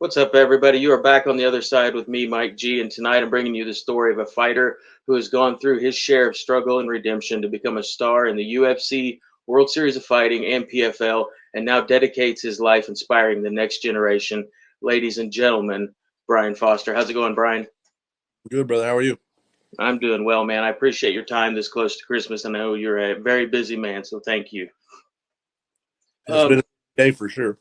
What's up, everybody? You are back on the other side with me, Mike G, and tonight I'm bringing you the story of a fighter who has gone through his share of struggle and redemption to become a star in the UFC, World Series of Fighting, and PFL, and now dedicates his life inspiring the next generation. Ladies and gentlemen, Brian Foster. How's it going, Brian? Good, brother. How are you? I'm doing well, man. I appreciate your time this close to Christmas. I know you're a very busy man, so thank you. It's been a day for sure.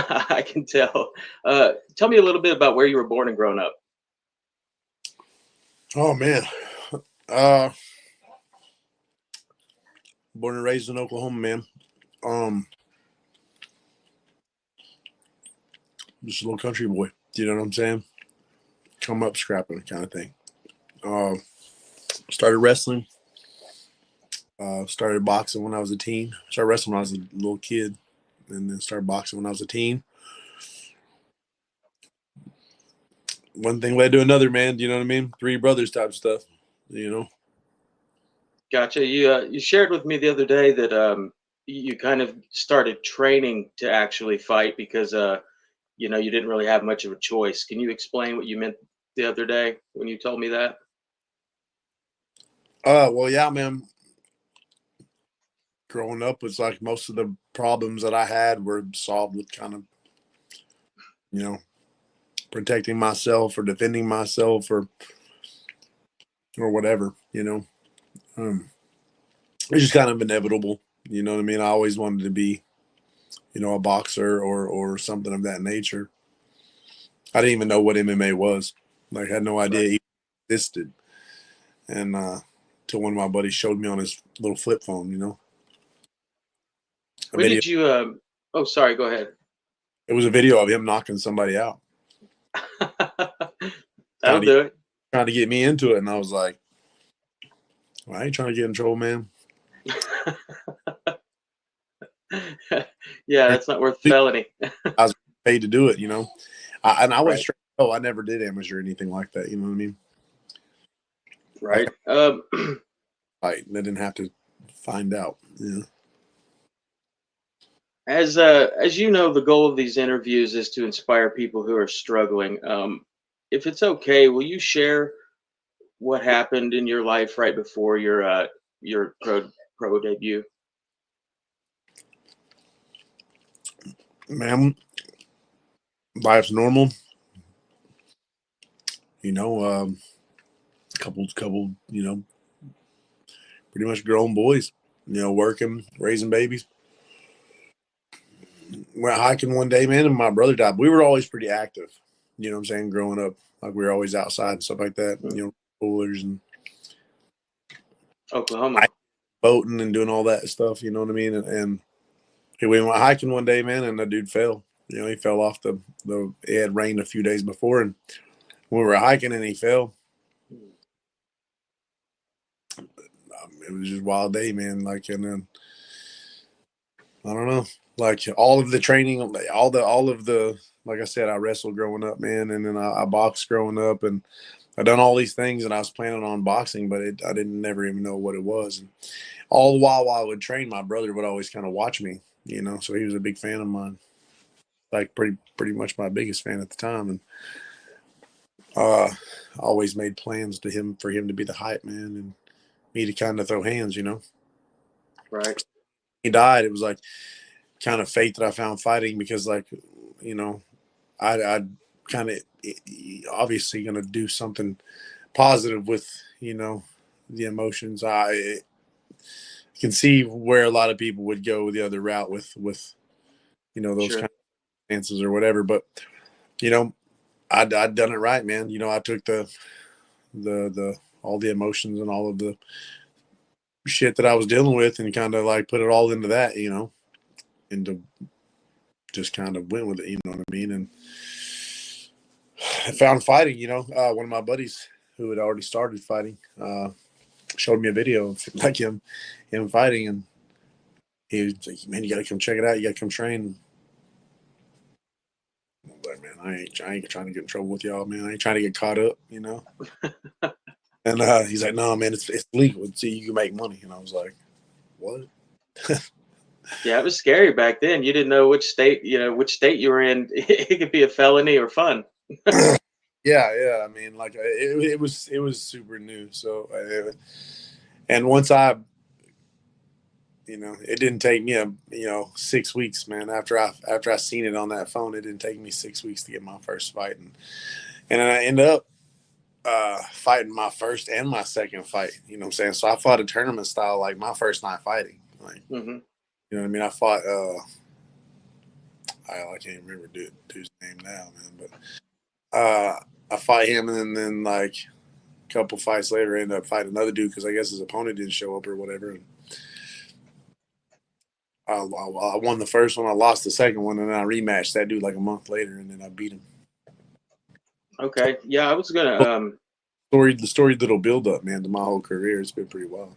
I can tell. Tell me a little bit about where you were born and grown up. Oh man, born and raised in Oklahoma, man. Just a little country boy. You know what I'm saying? Come up scrapping kind of thing. Started wrestling. Started boxing when I was a teen. Started wrestling when I was a little kid, and then started boxing when I was a teen. One thing led to another, man. You know what I mean? Three brothers type stuff. You know. Gotcha. You shared with me the other day that you kind of started training to actually fight because you didn't really have much of a choice. Can you explain what you meant the other day when you told me that? Well, yeah, man. Growing up was like most of the problems that I had were solved with kind of, protecting myself or defending myself or whatever, it's just kind of inevitable. You know what I mean? I always wanted to be, a boxer or something of that nature. I didn't even know what MMA was. Like, I had no idea it existed. And till one of my buddies showed me on his little flip phone, When did you? Oh, sorry. Go ahead. It was a video of him knocking somebody out. That'll do it. Trying to get me into it, and I was like, well, I ain't trying to get in trouble, man. Yeah, that's not worth felony. I was paid to do it, I went straight. Oh, I never did amateur or anything like that. You know what I mean? Right. I didn't have to find out. Yeah. As you know, the goal of these interviews is to inspire people who are struggling. If it's okay, will you share what happened in your life right before your pro debut? Man, life's normal. Couple, pretty much grown boys, working, raising babies. Went hiking one day, man, and my brother died. We were always pretty active, you know what I'm saying, growing up. Like, we were always outside and stuff like that, coolers and Oklahoma. Boating and doing all that stuff, you know what I mean? And we went hiking one day, man, and the dude fell. He fell off it had rained a few days before, and when we were hiking and he fell. It was just a wild day, man. Like, and then I don't know, like all of the training, all of the, like I said, I wrestled growing up, man, and then I boxed growing up, and I done all these things, and I was planning on boxing, but I didn't never even know what it was. And all the while I would train, my brother would always kind of watch me, so he was a big fan of mine, like pretty much my biggest fan at the time, and always made plans for him to be the hype man and me to kind of throw hands, Right. He died. It was like kind of fate that I found fighting because, like, I kind of obviously going to do something positive with, the emotions. I can see where a lot of people would go the other route with those Sure. kind of stances or whatever. But, I'd done it right, man. I took the all the emotions and all of the shit that I was dealing with and kind of like put it all into that, into just kind of went with it, you know what I mean? And I found fighting, one of my buddies who had already started fighting, showed me a video of like him fighting, and he was like, man, you got to come check it out. You got to come train. I was like, man, I ain't trying to get in trouble with y'all, man. I ain't trying to get caught up, And he's like, no, man, it's legal. See, you can make money. And I was like, what? Yeah, it was scary back then. You didn't know which state you were in. It could be a felony or fun. Yeah, yeah. I mean, like it was super new. So, and once I, it didn't take me 6 weeks, man. After I seen it on that phone, it didn't take me 6 weeks to get my first fight, and I ended up fighting my first and my second fight. You know what I'm saying? So I fought a tournament style, like my first night fighting. Like, Hmm. you know what I mean? I fought. I can't remember dude's name now, man. But I fought him, and then like a couple fights later, I ended up fighting another dude because I guess his opponent didn't show up or whatever. And I won the first one. I lost the second one, and then I rematched that dude like a month later, and then I beat him. So Okay. Yeah, I was gonna. the story that'll build up, man, to my whole career. It's been pretty wild.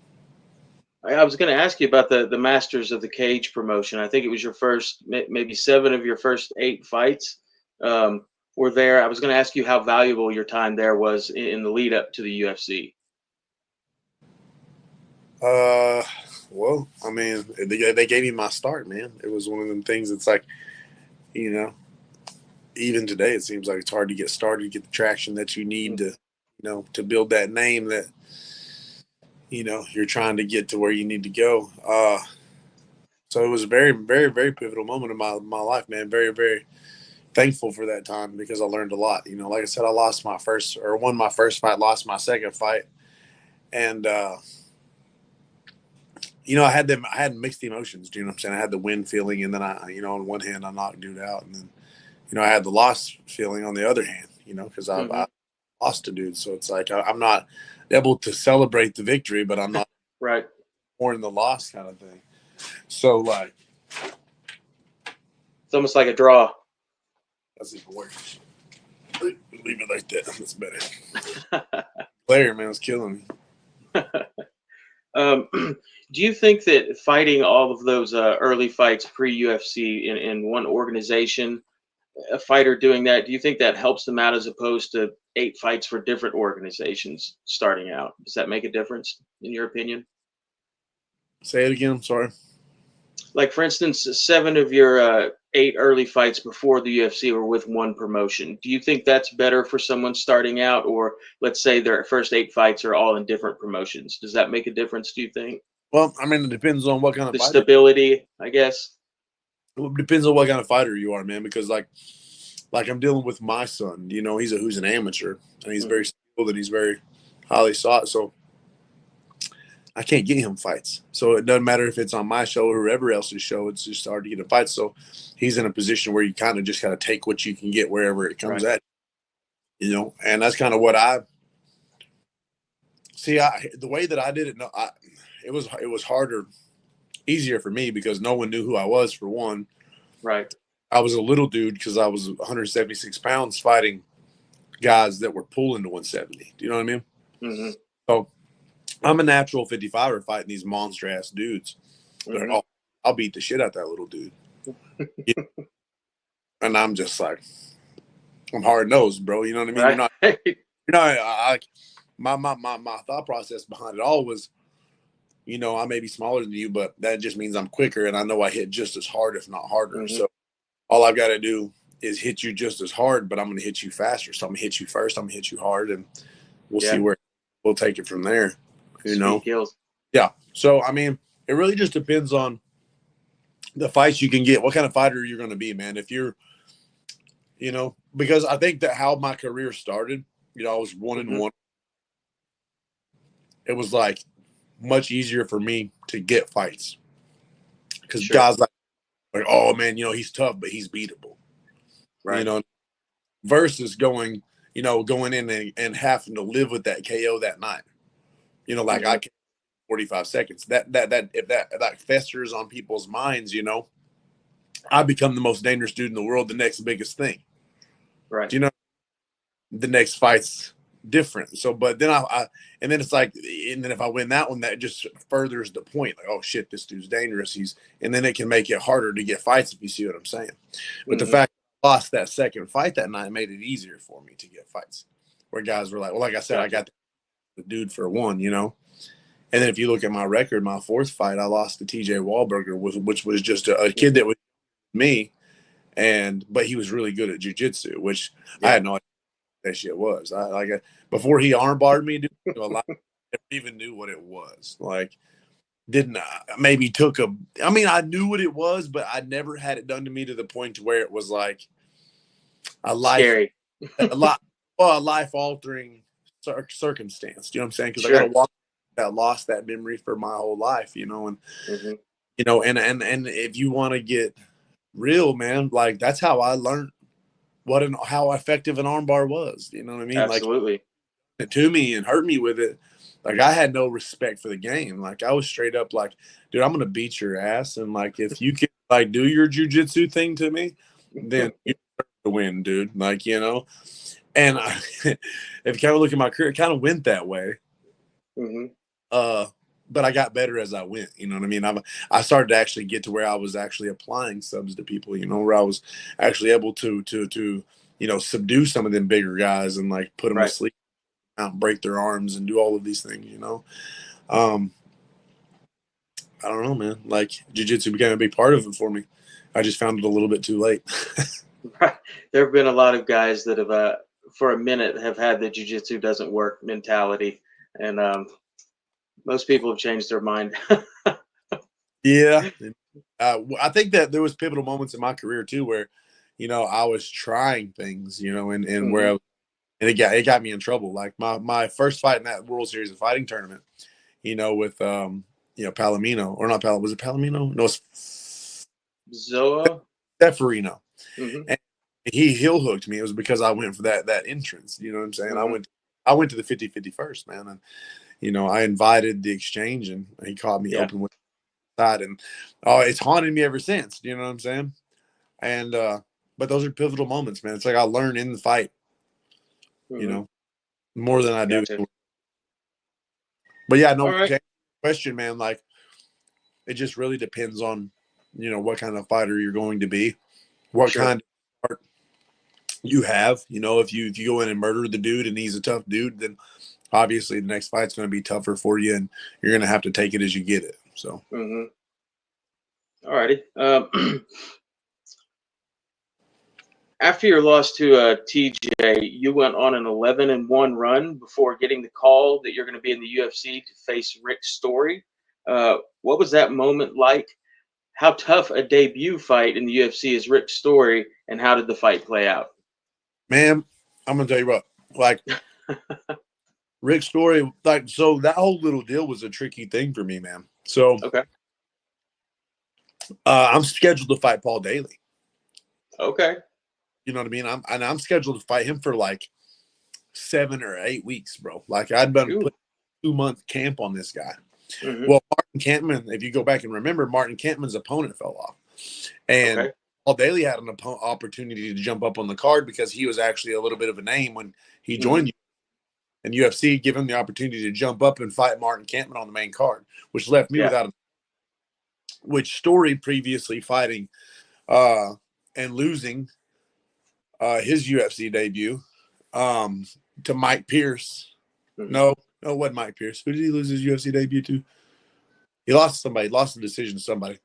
I was gonna ask you about the Masters of the Cage promotion. I think it was your first, maybe seven of your first eight fights were there. I was gonna ask you how valuable your time there was in the lead up to the UFC. Uh, well, I mean, they gave me my start, man. It was one of them things. It's like, you know, even today, it seems like it's hard to get started, get the traction that you need to, to build that name that, you're trying to get to where you need to go. So it was a very, very, very pivotal moment in my life, man. Very, very thankful for that time because I learned a lot. Like I said, I lost my first or won my first fight, lost my second fight, and I had mixed emotions. You know what I'm saying? I had the win feeling, and then on one hand, I knocked dude out, and then, I had the loss feeling on the other hand. Because Hmm. I lost a dude, so it's like I'm not able to celebrate the victory, but I'm not Right. more in the loss kind of thing. So like It's almost like a draw. that's even worse. Leave it like that. That's better. Player man was killing me. Do you think that fighting all of those early fights pre UFC in one organization, a fighter doing that, do you think that helps them out as opposed to eight fights for different organizations starting out? Does that make a difference in your opinion? Say it again. I'm sorry. Like for instance, seven of your eight early fights before the UFC were with one promotion. Do you think that's better for someone starting out, or let's say their first eight fights are all in different promotions? Does that make a difference? Do you think Well, I mean, it depends on what kind of the fighter. stability? I guess. It depends on what kind of fighter you are, man. Because like I'm dealing with my son. Who's an amateur and he's Hmm. very skilled and he's very highly sought. So I can't get him fights. So it doesn't matter if it's on my show or whoever else's show. It's just hard to get him fights. So he's in a position where you kind of just got to take what you can get wherever it comes Right. at. And that's kind of what I see. The way that I did it, no, it was harder, easier for me because no one knew who I was for one. Right. I was a little dude because I was 176 pounds fighting guys that were pulling to 170. Do you know what I mean? Hmm. So I'm a natural 55er fighting these monster ass dudes. They're like, Hmm. oh, I'll beat the shit out that little dude. And I'm just like, I'm hard nosed, bro. You know what I mean? Right. My thought process behind it all was, I may be smaller than you, but that just means I'm quicker and I know I hit just as hard, if not harder. Hmm. So all I've got to do is hit you just as hard, but I'm going to hit you faster. So I'm going to hit you first. I'm going to hit you hard, and we'll see Yeah. where we'll take it from there. You know? Speed kills. Yeah. So I mean, it really just depends on the fights you can get. What kind of fighter you're going to be, man? If you're, because I think that how my career started, I was one and Hmm. one. It was like much easier for me to get fights because Sure. guys like, oh man, he's tough, but he's beatable. You Right. know, versus going in and having to live with that KO that night. Like I Hmm. can 45 seconds. That if that festers on people's minds, I become the most dangerous dude in the world, the next biggest thing. Right. You know, the next fight's different. So, but then and then it's like, and then if I win that one, that just furthers the point. Like, oh shit, this dude's dangerous. And then it can make it harder to get fights if you see what I'm saying. But the Hmm. fact I lost that second fight that night made it easier for me to get fights where guys were like, well, like I said, I Gotcha. got the dude for one. And then if you look at my record, my fourth fight, I lost to TJ Wahlberger, which was just a kid that was me, but he was really good at jiu-jitsu, which I Yeah. had no idea what that shit was. Before he armbarred me, dude, a lot, I never even knew what it was. Like, didn't maybe took a. I mean, I knew what it was, but I never had it done to me to the point to where it was like a life, Scary. a lot, well, a life altering circumstance. You know what I'm saying? Because I got to Sure. walk that lost that memory for my whole life. Hmm. And if you want to get real, man, like that's how I learned how effective an armbar was. You know what I mean? Like Absolutely. it to me and hurt me with it. Like I had no respect for the game. Like I was straight up like, dude, I'm gonna beat your ass. And like if you can like do your jujitsu thing to me, then you deserve to win, dude. Like, And if you kind of look at my career, it kind of went that way. Hmm. But I got better as I went. You know what I mean? I started to actually get to where I was actually applying subs to people. Where I was actually able to subdue some of them bigger guys and like put them to Right. sleep, out and break their arms and do all of these things. Um, I don't know, man. Like jiu-jitsu became a big part of it for me. I just found it a little bit too late. Right. There have been a lot of guys that have, for a minute, have had the jujitsu doesn't work mentality, and most people have changed their mind. Yeah. I think that there was pivotal moments in my career too where, I was trying things, and Hmm. where and it got me in trouble. Like my first fight in that World Series of Fighting tournament, with Palomino or not Palomino, was it Palomino? No, it's Zoa. Stefarino. Hmm. And he heel hooked me. It was because I went for that entrance. You know what I'm saying? Hmm. I went to the 50-50 first, man, and I invited the exchange, and he caught me Yeah. open with that, and it's haunted me ever since. You know what I'm saying? And but those are pivotal moments, man. It's like I learn in the fight, you Hmm. know, more than I do. Gotcha. But yeah, All no right. question, man. Like it just really depends on, what kind of fighter you're going to be, what Sure. kind of heart you have. If you go in and murder the dude and he's a tough dude, then obviously the next fight's going to be tougher for you, and you're going to have to take it as you get it. So Hmm. All righty. After your loss to TJ, you went on an 11-1 run before getting the call that you're going to be in the UFC to face Rick Story. What was that moment like? How tough a debut fight in the UFC is Rick Story, and how did the fight play out? man, I'm gonna tell you what, like Rick's story, like so that whole little deal was a tricky thing for me, man. So Okay. I'm scheduled to fight Paul Daly. Okay. You know what I mean? I'm scheduled to fight him for like 7 or 8 weeks, bro. Like I'd been Ooh. put 2 month camp on this guy. Hmm. Well, Martin Campman, if you go back and remember, Martin Campman's opponent fell off, and Okay. Paul Daly had an opportunity to jump up on the card because he was actually a little bit of a name when he Hmm. joined you. And UFC give him the opportunity to jump up and fight Martin Campman on the main card, which left me Yeah. without which Story previously fighting uh and losing his UFC debut um to Mike Pierce. Hmm. No, it wasn't Mike Pierce. Who did he lose his UFC debut to? He lost to somebody, lost the decision to somebody.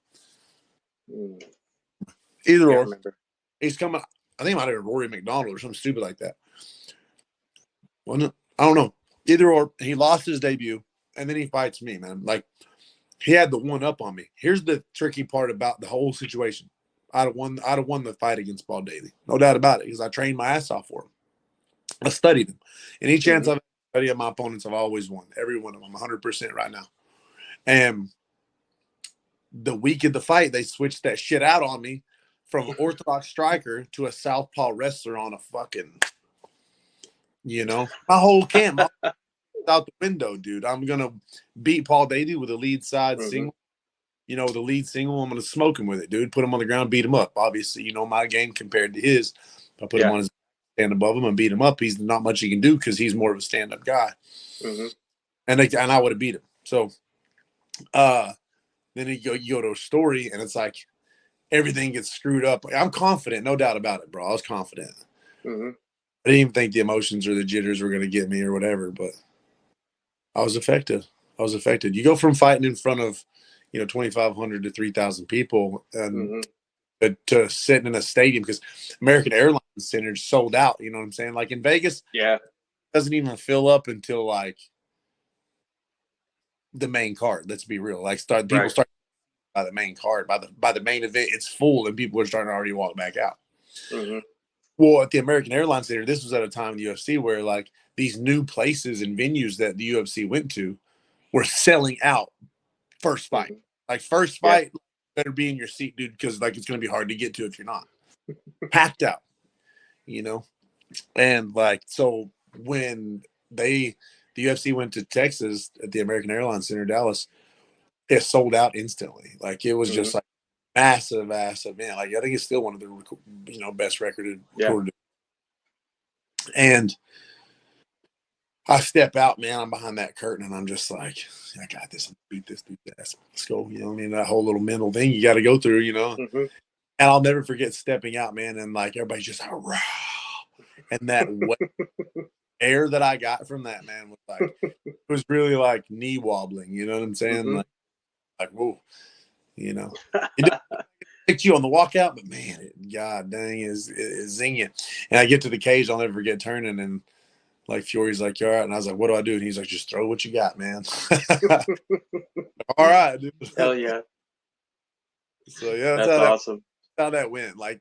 Either Can't or. remember. He's coming. I think it might have been Rory McDonald or something stupid like that. Well, I don't know. Either or, he lost his debut, and then he fights me, man. Like he had the one up on me. Here's the tricky part about the whole situation. I'd have won the fight against Paul Daly, no doubt about it, because I trained my ass off for him. I studied him. Any chance Hmm. I've studied my opponents, I've always won. Every one of them, 100% right now. And the week of the fight, they switched that shit out on me from an orthodox striker to a southpaw wrestler on a fucking, my whole camp out the window, dude. I'm gonna beat Paul Daly with a lead side Hmm. single. The lead single, I'm gonna smoke him with it, dude. Put him on the ground, beat him up. Obviously, my game compared to his. If I put him Yeah. on his stand above him and beat him up, he's not much he can do because he's more of a stand-up guy. Hmm. And I would have beat him. So uh then you go to a story and it's like everything gets screwed up. I'm confident, no doubt about it, bro. I was confident. Hmm. I didn't even think the emotions or the jitters were gonna get me or whatever, but I was effective. I was affected. You go from fighting in front of, 2,500 to 3,000 people, and Mm-hmm. to sitting in a stadium, because American Airlines Center sold out. You know what I'm saying? Like in Vegas, Yeah. it doesn't even fill up until like the main card. Let's be real. Like people Right. start by the main card, by the main event, it's full, and people are starting to already walk back out. Mm-hmm. Well, at the American Airlines Center, this was at a time in the UFC where like these new places and venues that the UFC went to were selling out first fight. Mm-hmm. Like first Yeah. fight, better be in your seat, dude, because like it's going to be hard to get to if you're not. Packed out, you know. And like so when the UFC went to Texas at the American Airlines Center, Dallas, it sold out instantly. Like it was Mm-hmm. just like massive ass event. Like I think it's still one of the best Yeah. recorded. And I step out, man. I'm behind that curtain, and I'm just like, I got this. I'm beat this dude's ass. Let's go. You know what I mean? That whole little mental thing you got to go through, Mm-hmm. And I'll never forget stepping out, man, and like everybody's just hurrah. And that air that I got from that, man, was like, it was really like knee wobbling. You know what I'm saying? Mm-hmm. Like whoa, you know. It didn't affect you on the walkout, but man, God dang, is zinging. And I get to the cage, I'll never forget turning, and like Fury's like, you all right? And I was like, what do I do? And he's like, just throw what you got, man. All right, dude. Hell yeah. So yeah, That's awesome. how that went. Like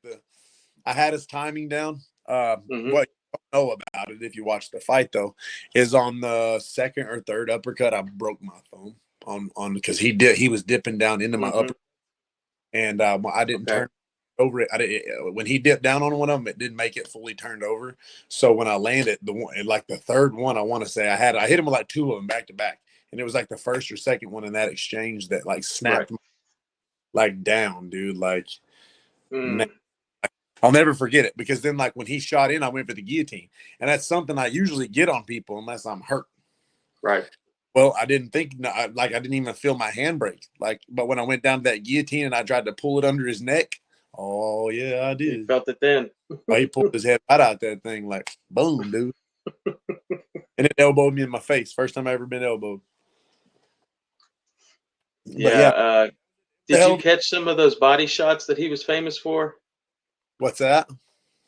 I had his timing down. Mm-hmm. What you don't know about it, if you watch the fight though, is on the second or third uppercut, I broke my thumb on because he was dipping down into my Mm-hmm. upper, and I didn't Okay. turn over it. When he dipped down on one of them, it didn't make it fully turned over. So when I landed the one, like the third one, I want to say I hit him with like two of them back to back, and it was like the first or second one in that exchange that like Right. snapped like down, dude. Like man, Mm. I'll never forget it, because then like when he shot in, I went for the guillotine, and that's something I usually get on people unless I'm hurt. Right. Well, I didn't think, like I didn't even feel my handbrake. Like, but when I went down to that guillotine and I tried to pull it under his neck, oh yeah, I You did. felt it then. Oh, he pulled his head right out that thing, like boom, dude, and it elbowed me in my face. First time I ever been elbowed. But Yeah. yeah, the Did you hell, catch some of those body shots that he was famous for? what's that?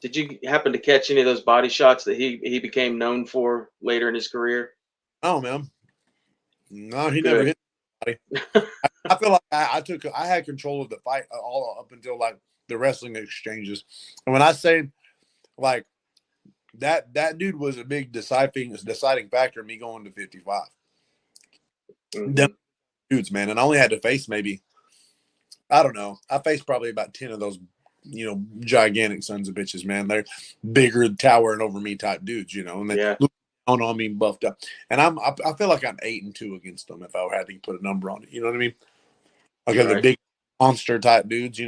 Did you happen to catch any of those body shots that he became known for later in his career? Oh man, no, he never Good. hit anybody. I feel like I had control of the fight all up until like the wrestling exchanges, and when I say like that dude was a big deciding factor in me going to 55. Them Mm-hmm. dudes, man, and I only had to face maybe, I don't know. I faced probably about 10 of those, gigantic sons of bitches, man. They're bigger, towering over me type dudes, and they Yeah. look down on me, buffed up. And I feel like I'm 8-2 against them if I had to put a number on it. You know what I mean? Like the Right. big monster type dudes,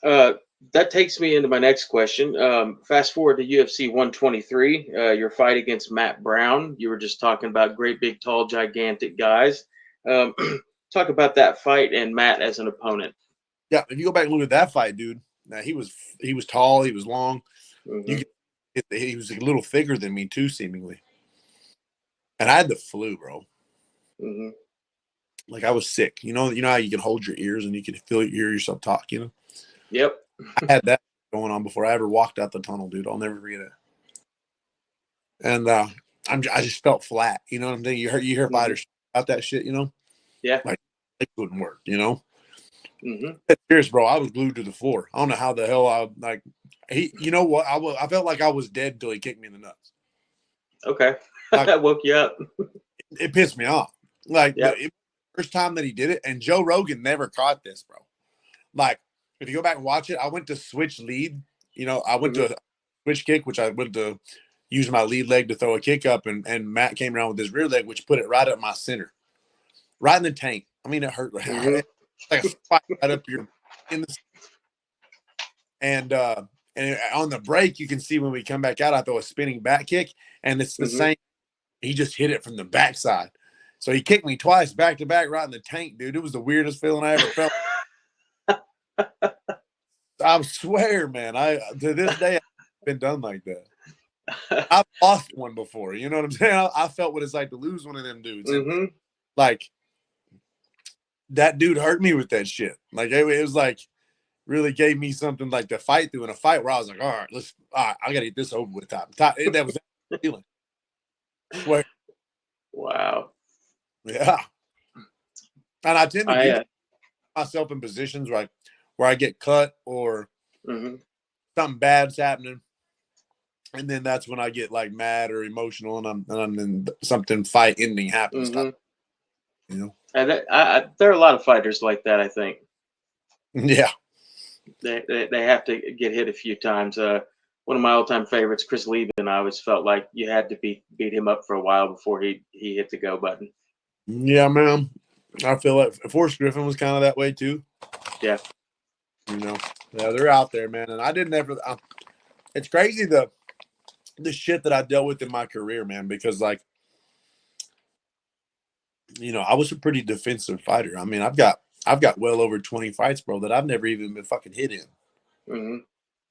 Uh, that takes me into my next question. Fast forward to UFC 123, your fight against Matt Brown. You were just talking about great, big, tall, gigantic guys. Um, talk about that fight and Matt as an opponent. Yeah, if you go back and look at that fight, dude, now he was tall, he was long. You Hmm. could, he was a little thicker than me too, seemingly. And I had the flu, bro. Hmm. Like I was sick. You know how you can hold your ears and you can hear yourself talk. Yep. I had that going on before I ever walked out the tunnel, dude. I'll never forget it. And I just felt flat. You know what I'm saying? You hear Hmm. fighters about that shit. Yeah. Like it wouldn't work. Hmm. Serious, bro. I was glued to the floor. I don't know how the hell I like. He, you know what? I felt like I was dead until he kicked me in the nuts. Okay. Like That woke you up. it pissed me off. Like Yep. first time that he did it, and Joe Rogan never caught this, bro. Like if you go back and watch it, I went to switch lead. I went Hmm. to a switch kick, which I went to use my lead leg to throw a kick up, and Matt came around with his rear leg, which put it right up my center, right in the tank. I mean, it hurt. Hmm. It's like a spike right up your in the and on the break, you can see when we come back out, I throw a spinning back kick, and it's the Hmm. same. He just hit it from the backside. So he kicked me twice back to back right in the tank, dude. It was the weirdest feeling I ever felt. I swear, man. I to this day I've been done like that. I've lost one before. You know what I'm saying? I felt what it's like to lose one of them dudes. And Mm-hmm. like that dude hurt me with that shit. Like it was like really gave me something like to fight through in a fight where I was like, all right, I gotta get this over with. Top. That was that feeling. Swear. Wow. Yeah. And I tend to I do that myself in positions where I get cut or mm-hmm. something bad's happening. And then that's when I get like mad or emotional and I'm in something fight ending happens. Mm-hmm. You know? And there are a lot of fighters like that. I think Yeah. they have to get hit a few times. One of my all-time favorites, Chris Lieben, I always felt like you had to beat him up for a while before he hit the go button. Yeah, man. I feel like Forrest Griffin was kind of that way too. Yeah. You know, yeah, they're out there, man. And I didn't ever. It's crazy the shit that I dealt with in my career, man. Because like, you know, I was a pretty defensive fighter. I mean, I've got well over 20 fights, bro, that I've never even been fucking hit in. Mm-hmm.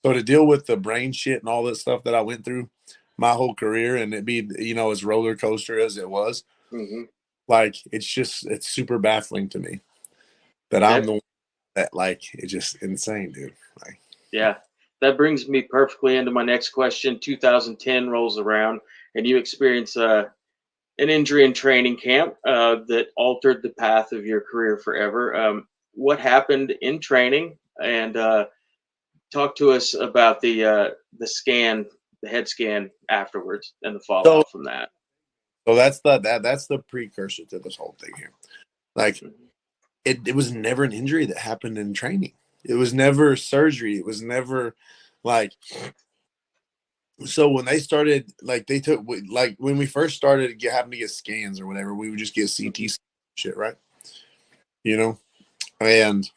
So to deal with the brain shit and all that stuff that I went through my whole career, and it be as roller coaster as it was, Mm-hmm. like it's super baffling to me that I'm That the one that like it's just insane, dude. Like, Yeah, that brings me perfectly into my next question. 2010 rolls around, and you experience an injury in training camp that altered the path of your career forever. What happened in training? And talk to us about the scan, the head scan afterwards, and the so fallout from that. so that's the precursor to this whole thing here. Like Mhm. it was never an injury that happened in training. It was never surgery. It was never like so when they started like they took like when we first started having to get scans or whatever, we would just get CT Mhm. shit, right? You know, and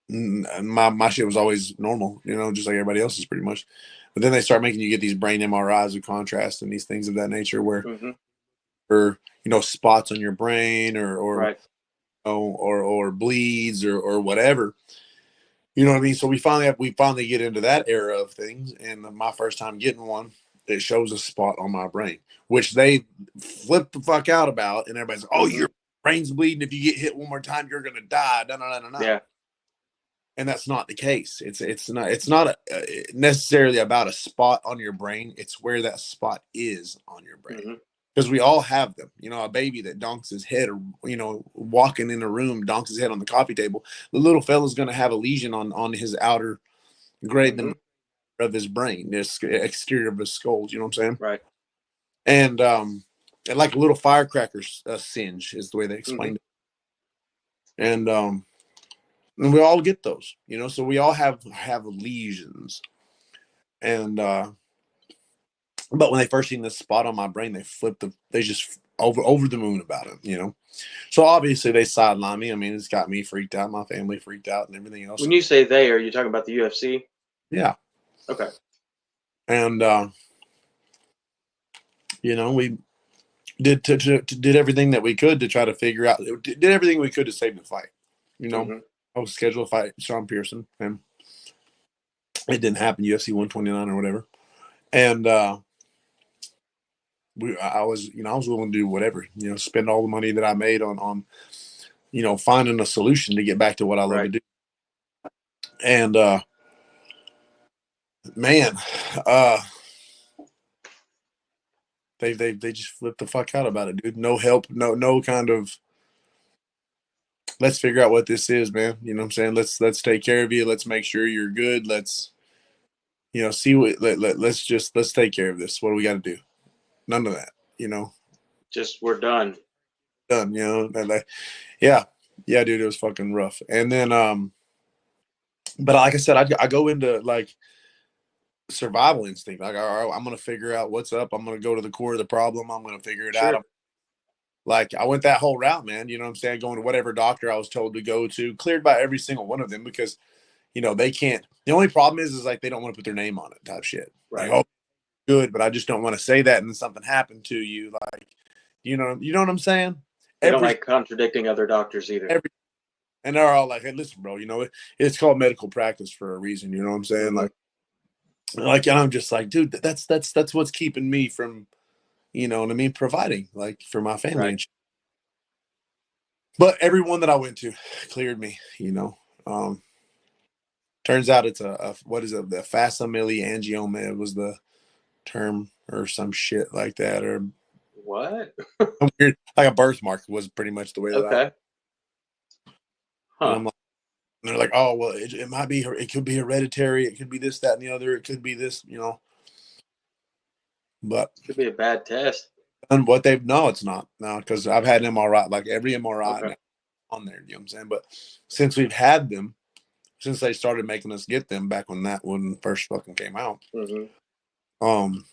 my shit was always normal, just like everybody else's pretty much. But then they start making you get these brain MRIs with contrast and these things of that nature, where Mhm. or spots on your brain Right. or bleeds or whatever. You know what I mean? So we finally get into that era of things, and my first time getting one, it shows a spot on my brain, which they flip the fuck out about, and everybody's like, "Oh, Mhm. your brain's bleeding. If you get hit one more time, you're gonna die." No, no, no, no, no. Yeah. And that's not the case. It's not necessarily about a spot on your brain. It's where that spot is on your brain, Mhm. because we all have them. A baby that donks his head, or walking in a room donks his head on the coffee table. The little fella's going to have a lesion on his outer grade Mhm. of his brain, this exterior of his skull. You know what I'm saying? Right. And like a little firecracker singe is the way they Mhm. explained it. And we all get those. So we all have lesions. And but when they first seen this spot on my brain, they just over the moon about it. So obviously they sideline me. I mean, it's got me freaked out, my family freaked out, and everything else. When And you say they, are you talking about the UFC? yeah, Okay. and we did everything that we could to try to figure out. Did everything we could to save the fight. Mhm. I was scheduled to fight Sean Pearson, and it didn't happen. UFC 129 or whatever, and I was willing to do whatever. Spend all the money that I made on finding a solution to get back to what I love to Right. do. And man, uh, they just flipped the fuck out about it, dude. No help, no kind of. Let's figure out what this is, man. You know what I'm saying? Let's take care of you. Let's make sure you're good. Let's see what let's take care of this. What do we got to do? None of that. Just we're done. Done. Yeah, yeah, dude. It was fucking rough. And then but like I said, I go into like survival instinct. Like, all right, I'm gonna figure out what's up. I'm gonna go to the core of the problem. I'm gonna figure it out. Sure. Like I went that whole route, man. You know what I'm saying? Going to whatever doctor I was told to go to, cleared by every single one of them because they can't. The only problem is like they don't want to put their name on it, type shit. Like, Right. oh, good, but I just don't want to say that, and then something happened to you. Like, you know what I'm saying? They don't Every like contradicting other doctors either. every, and they're all like, hey, listen, bro. It's called medical practice for a reason. You know what I'm saying? Mhm. Like, Like, and I'm just like, dude, that's what's keeping me from, you know what I mean, providing like for my family Right. and shit. But everyone that I went to cleared me, you know. Turns out it's a what is it? The facsimile was the term or some shit like that, or What? some weird, like a birthmark was pretty much the way that I. Okay. And Huh. I'm like, and they're like, oh well, it might be, it could be hereditary, it could be this, that, and the other, it could be this, you know. But Could be a bad test. and what they've no, it's not no, because I've had an MRI, like every MRI Okay. now on there. You know what I'm saying? But since we've had them, since they started making us get them back when that one first fucking came out, Hmm. um,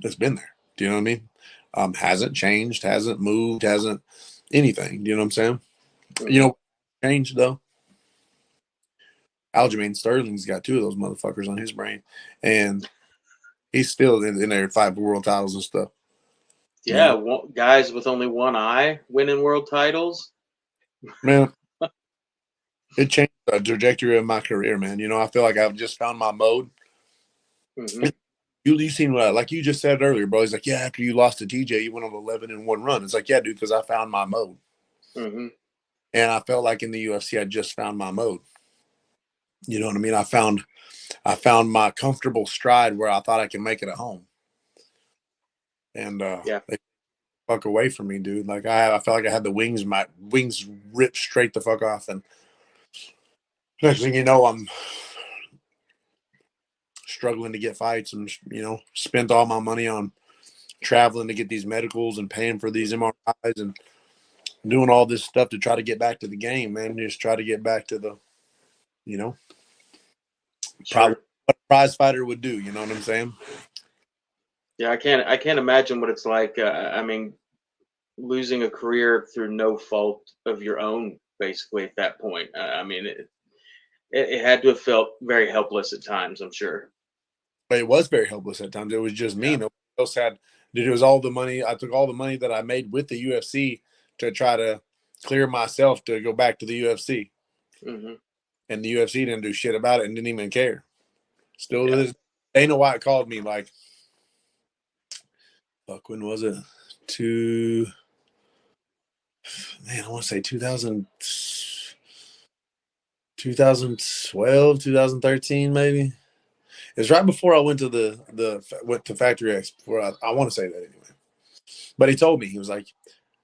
it's been there. Do you know what I mean? Hasn't changed, hasn't moved, hasn't anything. Do you know what I'm saying? You Hmm. know, changed though. Aljamain Sterling's got two of those motherfuckers on his brain, and he's still in there five world titles and stuff. You Yeah, know, guys with only one eye winning world titles. man, it changed the trajectory of my career, man. You know, I feel like I've just found my mode. Hmm. You seen what, like you just said earlier, bro. He's like, yeah, after you lost to TJ, you went on 11-1 run. It's like, yeah, dude, because I found my mode, Hmm. and I felt like in the UFC, I just found my mode. You know what I mean? I found my comfortable stride where I thought I could make it at home, and Yeah. they fuck away from me, dude. Like I felt like I had my wings ripped straight the fuck off, and next thing you know, I'm struggling to get fights, and you know, spent all my money on traveling to get these medicals and paying for these MRIs and doing all this stuff to try to get back to the game, man. Just try to get back to the, you know, probably Sure. what a prize fighter would do. You know what I'm saying? Yeah, I can't imagine what it's like. I mean, losing a career through no fault of your own, basically at that point. I mean, it had to have felt very helpless at times. I'm sure. But it was very helpless at times. It was just me. Yeah. Nobody else had. Dude, it was all the money. I took all the money that I made with the UFC to try to clear myself to go back to the UFC, Hmm. and the UFC didn't do shit about it and didn't even care. Still to Yeah. this, Dana White called me like, fuck, when was it? To man, I want to say 2012, 2013, maybe. It's right before I went to went to Factory X. Before I want to say that anyway. But he told me, he was like,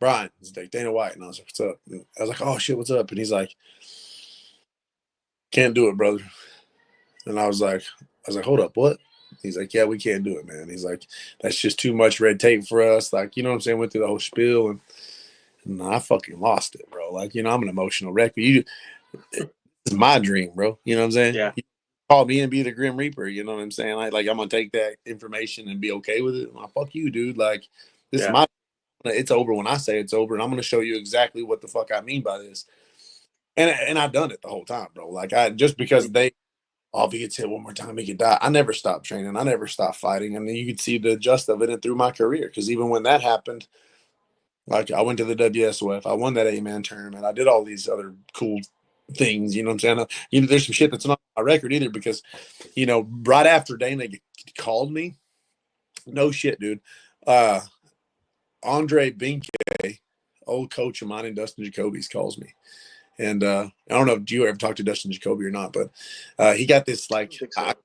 Brian, it's like Dana White, and I was like, what's up? And I was like, oh shit, what's up? And he's like, can't do it, brother. And I was like, hold up, what? He's like, yeah, we can't do it, man. He's like, that's just too much red tape for us. Like, you know what I'm saying? Went through the whole spiel, and I fucking lost it, bro. Like, you know, I'm an emotional wreck. But it's my dream, bro. You know what I'm saying? Yeah. You call me and be the Grim Reaper. You know what I'm saying? Like I'm gonna take that information and be okay with it. Well, fuck you, dude. Like, this is Yeah. my. It's over when I say it's over, and I'm gonna show you exactly what the fuck I mean by this. And I've done it the whole time, bro. Like I just Hmm. because if he gets hit one more time, he could die. I never stopped training. I never stopped fighting. And then you could see the gist of it and through my career. Because even when that happened, like I went to the WSOF, I won that 8-man tournament. I did all these other cool things. You know what I'm saying? You know, there's some shit that's not on my record either because, you know, right after Dana called me, no shit, dude. Uh, Andre Binke, old coach of mine and Dustin Jacoby's calls me. And I don't know if you ever talked to Dustin Jacoby or not, but he got this I like don't think I so.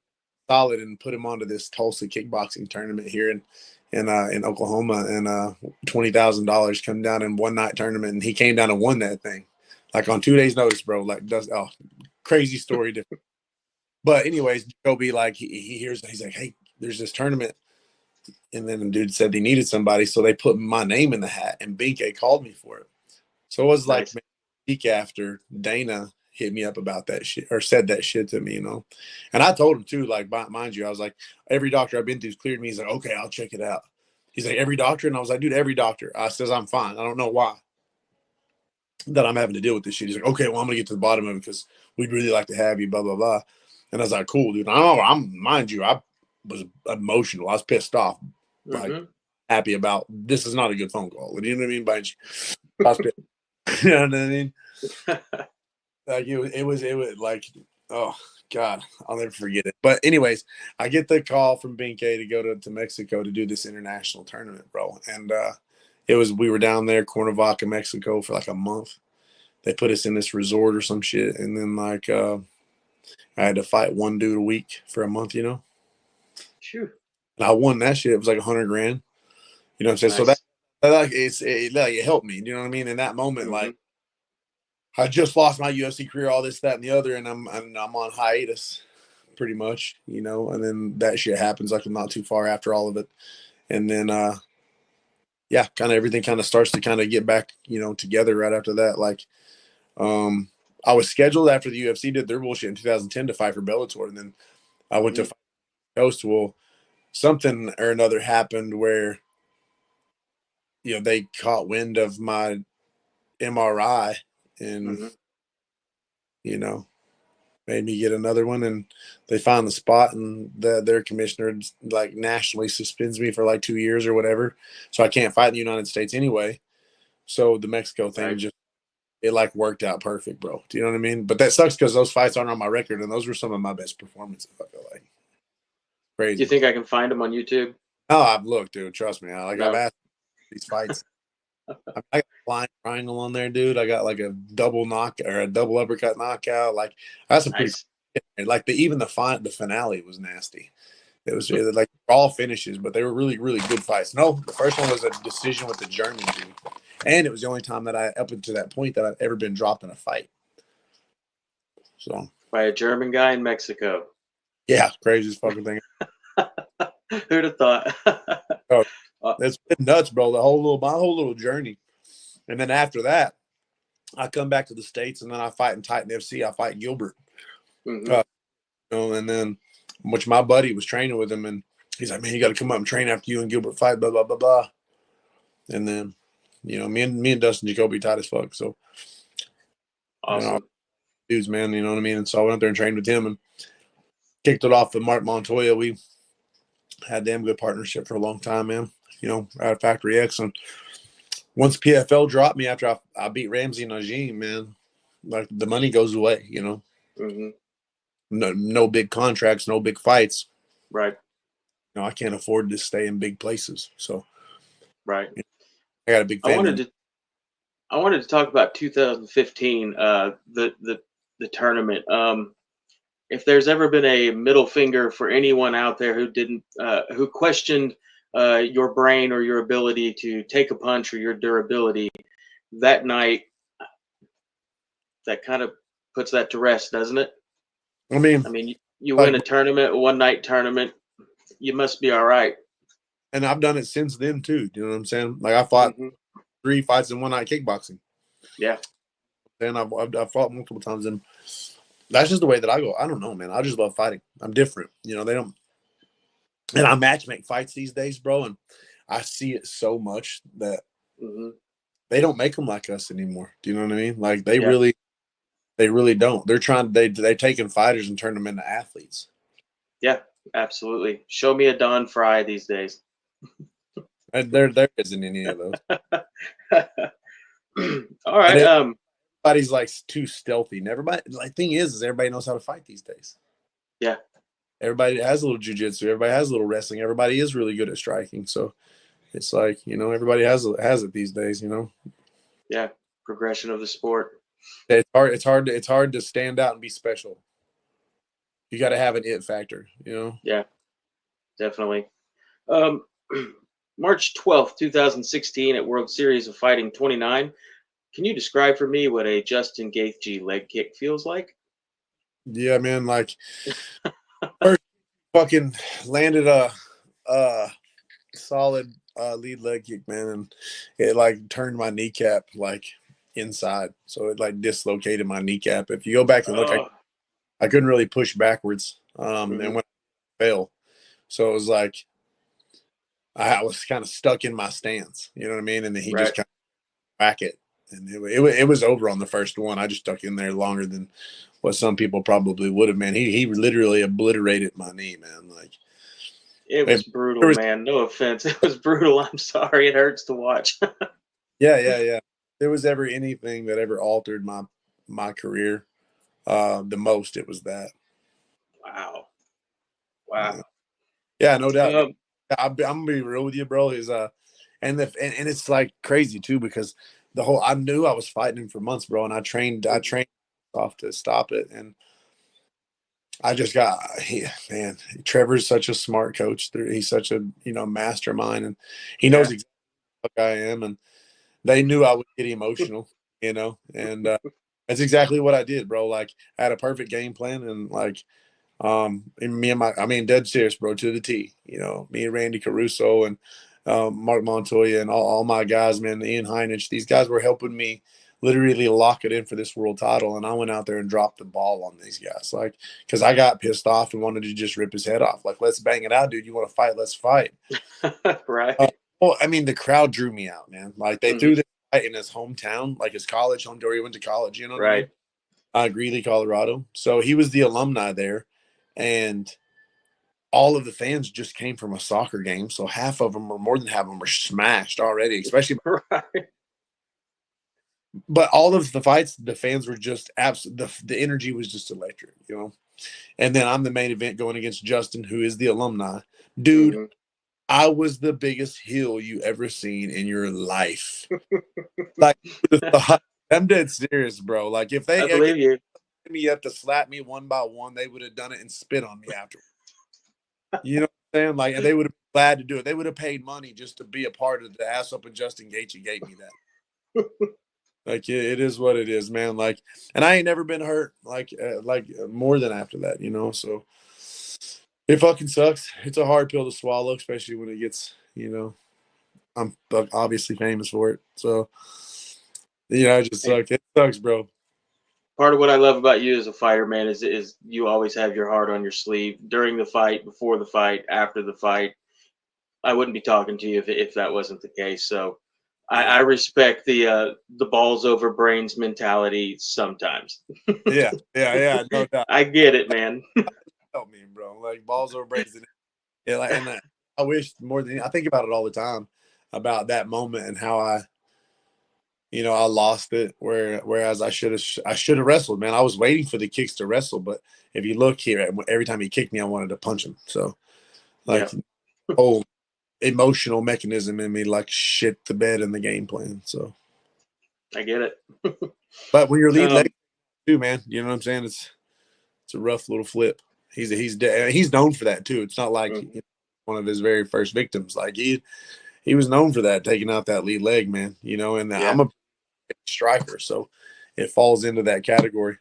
solid and put him onto this Tulsa kickboxing tournament here in Oklahoma, and $20,000 come down in one night tournament, and he came down and won that thing, like on 2 days notice, bro. Like crazy story. But anyways, Jacoby like he hears, he's like, hey, there's this tournament, and then the dude said they needed somebody, so they put my name in the hat, and Binke called me for it. So it was like Nice. a week after Dana hit me up about that shit or said that shit to me, you know. And I told him too, like, mind you, I was like, every doctor I've been to cleared me. He's like, okay, I'll check it out. He's like, every doctor, and I was like, dude, every doctor. I says I'm fine. I don't know why that I'm having to deal with this shit. He's like, okay, well, I'm gonna get to the bottom of it because we'd really like to have you, blah blah blah. And I was like, cool, dude. I know, mind you, I was emotional. I was pissed off, like Hmm. happy about this is not a good phone call. You know what I mean? I was pissed. You know what I mean? Like it was like Oh God, I'll never forget it. But anyways, I get the call from Binke to go to Mexico to do this international tournament, bro. And we were down there, Cuernavaca, Mexico, for like a month. They put us in this resort or some shit, and then like I had to fight one dude a week for a month, you know. Phew. And I won that shit. It was like 100 grand. You know what I'm saying? So Nice. that like it helped me. You know what I mean? In that moment, Mm-hmm. like I just lost my UFC career, all this, that, and the other, and I'm on hiatus, pretty much. You know, and then that shit happens like not too far after all of it, and then yeah, kind of everything kind of starts to kind of get back, you know, together right after that. Like I was scheduled after the UFC did their bullshit in 2010 to fight for Bellator, and then I went to Mm-hmm. fight Coast. Well, something or another happened where you know they caught wind of my MRI and Mm-hmm. you know made me get another one, and they found the spot, and their commissioner like nationally suspends me for like 2 years or whatever, so I can't fight in the United States anyway. So the Mexico thing Right. just it like worked out perfect, bro. Do you know what I mean? But that sucks because those fights aren't on my record, and those were some of my best performances. I feel like Do you crazy. think I can find them on YouTube? Oh, I've looked, dude. Trust me. I've No. asked these fights. I got a flying triangle on there, dude. I got like a double knock or a double uppercut knockout. Like that's a pretty Nice. cool. Like the finale was nasty. It was like all finishes, but they were really really good fights. No, the first one was a decision with the German dude, and it was the only time that I up until that point that I've ever been dropped in a fight. So By a German guy in Mexico. yeah, craziest fucking thing. Who'd have thought? Oh, uh, it's been nuts, bro. My whole little journey, and then after that, I come back to the States, and then I fight in Titan FC. I fight Gilbert. hmm Uh, you know, and then which my buddy was training with him, and he's like, "Man, you got to come up and train after you and Gilbert fight." Blah blah blah blah. And then, you know, me and Dustin Jacoby tight as fuck. So, you know, Awesome. dudes, man, you know what I mean. And so I went up there and trained with him and kicked it off with Mark Montoya. We had damn good partnership for a long time, man. You know, out of Factory X, and once PFL dropped me after I beat Ramsey and Najim, man, like the money goes away. You know, hmm no big contracts, no big fights. Right. You know, I can't afford to stay in big places. So Right. I got a big I family. wanted to I wanted to talk about 2015, the tournament. If there's ever been a middle finger for anyone out there who didn't who questioned your brain or your ability to take a punch or your durability, that night, that kind of puts that to rest, doesn't it? I mean, I mean, you like, win a tournament, a one night tournament, you must be all right. and I've done it since then too. You know what I'm saying? Like I fought hmm 3 fights in one night kickboxing, Yeah. and I've fought multiple times, and that's just the way that I go. I don't know, man. I just love fighting. I'm different. You know, they don't, and I match make fights these days, bro, and I see it so much that hmm they don't make them like us anymore. Do you know what I mean? Like Yeah. they really don't. They're trying. They're taking fighters and turn them into athletes. Yeah. Absolutely. Show me a Don Fry these days. And there isn't any of those. All And right. everybody's like too stealthy. And everybody, like, thing is everybody knows how to fight these days. Yeah. Everybody has a little jujitsu. Everybody has a little wrestling. Everybody is really good at striking. So it's like, you know, everybody has it these days. You know, Yeah. Progression of the sport. it's hard. It's hard to stand out and be special. You got to have an it factor. You know. Yeah. Definitely. Um, March 12th, 2016, at World Series of Fighting 29. Can you describe for me what a Justin Gaethje leg kick feels like? Yeah, man. Like first, fucking landed a solid lead leg kick, man, and it like turned my kneecap like inside, so it like dislocated my kneecap. If you go back and look, Oh. I couldn't really push backwards, and hmm when I fell, so it was like I was kind of stuck in my stance, you know what I mean? And then he just Right. kind of whack it, and it was over on the first one. I just stuck in there longer than what some people probably would have. Man, he literally obliterated my knee, man. Like It it, was there brutal, was man. No offense. It was brutal. I'm sorry. It hurts to watch. yeah. There was ever anything that ever altered my career. The most it was that. Wow. Yeah, Wow. yeah, no doubt. Um, I'm gonna be real with you, bro. Is and it's like crazy too because I knew I was fighting him for months, bro, and I trained off to stop it, and I just got man. Trevor's such a smart coach. He's such a mastermind, and he knows yeah. exactly what I am, and they knew I would get emotional, and that's exactly what I did, bro. Like I had a perfect game plan, and like and I mean, dead serious, bro, to the T. Me and Randy Caruso and Mark Montoya and all my guys, man, Ian Heinich, these guys were helping me literally lock it in for this world title. And I went out there and dropped the ball on these guys, like, because I got pissed off and wanted to just rip his head off. Like, let's bang it out, dude. You want to fight? Let's fight. Uh, Right. well, I mean, the crowd drew me out, man. Like, they Hmm. threw this fight in his hometown, like his college home, where he went to college. You know what I Right. mean? Greeley, Colorado. So he was the alumni there, and all of the fans just came from a soccer game. So half of them, or more than half of them, were smashed already. Especially, Right. but all of the fights, the fans were just the energy was just electric. And then I'm the main event going against Justin, who is the alumni. Dude, Hmm. I was the biggest heel you ever seen in your life. Like, I'm dead serious, bro. Like, if I they believe you. me up to slap me one by one, they would have done it and spit on me after. You know what I'm saying? Like, and they would have been glad to do it. They would have paid money just to be a part of the ass up and Justin Gaethje gave me that. Like, it is what it is, man. Like, and I ain't never been hurt more than after that. So it fucking sucks. It's a hard pill to swallow, especially when it gets. I'm obviously famous for it, so it just Hey, sucks. It sucks, bro. part of what I love about you as a fighter, man, is you always have your heart on your sleeve during the fight, before the fight, after the fight. I wouldn't be talking to you if that wasn't the case. So Yeah, I respect the balls over brains mentality sometimes. yeah, yeah, yeah. No doubt. I get it, man. Help me, bro. Like balls over brains. Yeah, and I wish more than I think about it all the time about that moment and how I lost it. Whereas I should have wrestled, man. I was waiting for the kicks to wrestle, but if you look here, every time he kicked me, I wanted to punch him. So Yeah, like whole emotional mechanism in me like shit the bed in the game plan. So, I get it. but when you're lead leg Um, too, man, you know what I'm saying? It's a rough little flip. He's known for that too. It's not like mhm. one of his very first victims. Like he was known for that, taking out that lead leg, man. And Yeah, I'm a striker, so it falls into that category.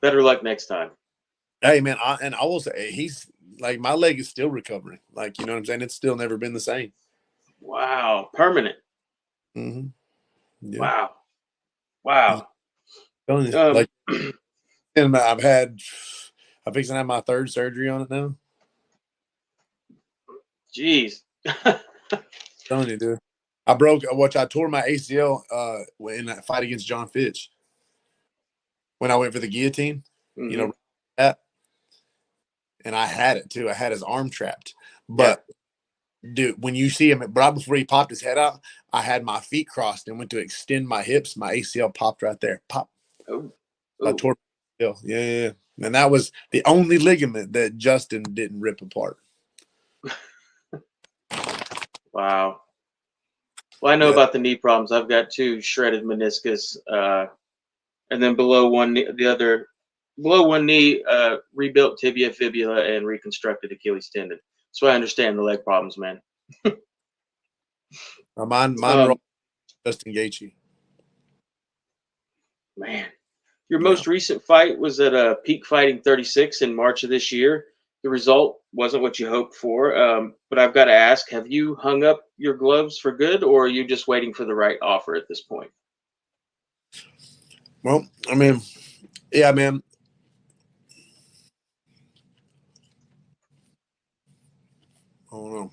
better luck next time. Hey, man, I will say he's like my leg is still recovering. Like you know what I'm saying? It's still never been the same. Wow, permanent. Mm-hmm. Yeah, Wow, I'm wow. telling you. Um, Like, and I'm fixing to have my third surgery on it now. Jeez. I'm telling you, dude. I tore my ACL in that fight against John Fitch when I went for the guillotine. You Hmm. know that, and I had it too. I had his arm trapped, Yeah. but dude, when you see him right before he popped his head out, I had my feet crossed and went to extend my hips. My ACL popped right there. Pop. Oh, I oh, tore my ACL. Yeah, yeah, yeah. And that was the only ligament that Justin didn't rip apart. wow. Well, I know Yeah. about the knee problems. I've got two shredded meniscus, and then below one knee, below one knee, rebuilt tibia, fibula, and reconstructed Achilles tendon. So I understand the leg problems, man. Mine are all Um, Justin Gaethje. man, your Yeah. most recent fight was at Peak Fighting 36 in March of this year. The result wasn't what you hoped for, but I've got to ask: have you hung up your gloves for good, or are you just waiting for the right offer at this point? Well, I mean, yeah, man. I don't know.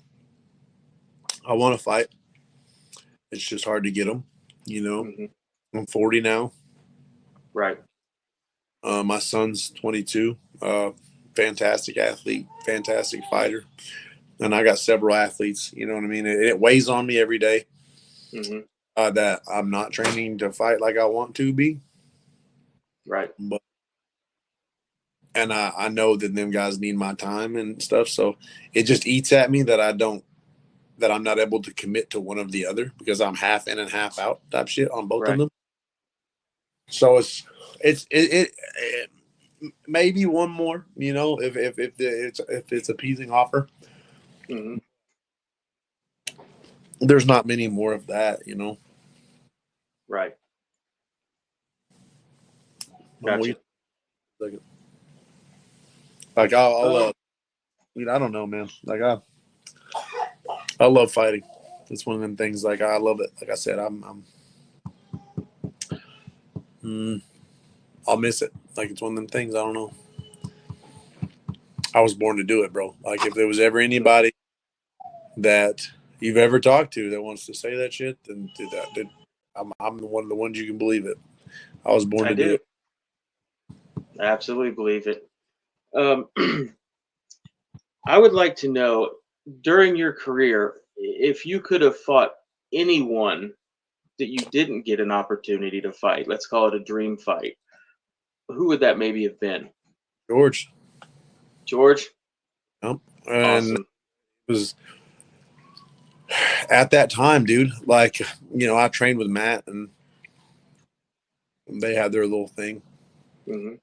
I want to fight. It's just hard to get them. You know, Hmm. I'm 40 now. Right. My son's 22. Fantastic athlete, fantastic fighter, and I got several athletes. You know what I mean? It weighs on me every day Hmm. that I'm not training to fight like I want to be. Right. But and I know that them guys need my time and stuff, so it just eats at me that I'm not able to commit to one of the other because I'm half in and half out type shit on both of Right. them. So it maybe one more, if it's appeasing offer. Hmm. There's not many more of that. Right. I'm Gotcha. waiting a second. Like I'll Um, I don't know, man. Like I love fighting. It's one of them things. Like I love it. Like I said, mm, I'll miss it. Like it's one of them things. I don't know. I was born to do it, bro. Like if there was ever anybody that you've ever talked to that wants to say that shit, then do that. Dude, I'm one of the ones you can believe it. I was born I to do do. it. I absolutely believe it. Um, I would like to know during your career if you could have fought anyone that you didn't get an opportunity to fight. Let's call it a dream fight. Who would that maybe have been? George. George? And it Awesome. was at that time, dude. Like I trained with Matt, and they had their little thing, Hmm.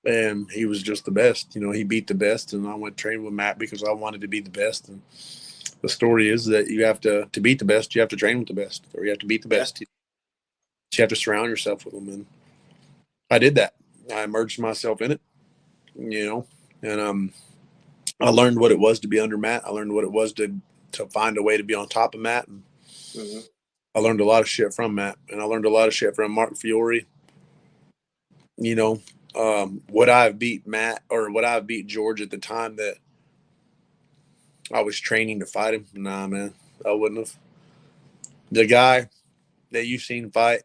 and he was just the best. He beat the best, and I went train with Matt because I wanted to be the best. And the story is that you have to beat the best, you have to train with the best, or you have to beat the Yeah. best. You have to surround yourself with them, and I did that. I immersed myself in it, and I learned what it was to be under Matt. I learned what it was to find a way to be on top of Matt, and Hmm. I learned a lot of shit from Matt, and I learned a lot of shit from Mark Fiore. You know, would I have beat Matt or would I have beat George at the time that I was training to fight him? Nah, man, I wouldn't have. The guy that you've seen fight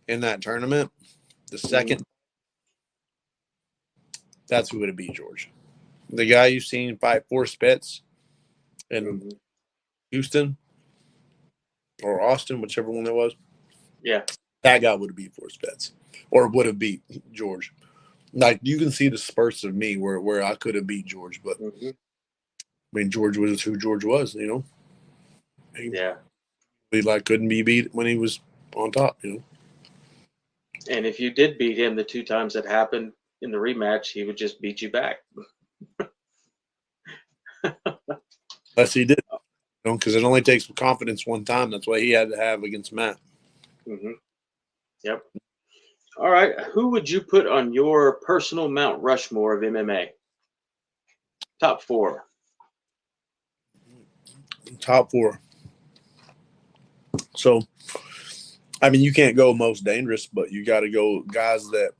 in that tournament, the Hmm. second, that's who would have beat George. The guy you've seen fight four Spets in Hmm. Houston or Austin, whichever one it was, Yeah. that guy would have beat four Spets or would have beat George. Like you can see the spurts of me where I could have beat George, but Hmm. I mean George was who George was. Yeah. He like couldn't be beat when he was on top. And if you did beat him the two times that happened in the rematch, he would just beat you back. Unless he did, because it only takes confidence one time. That's what he had to have against Matt. Hmm. Yep. All right. Who would you put on your personal Mount Rushmore of MMA? Top four. Top four. So I mean, you can't go most dangerous, but you got to go guys that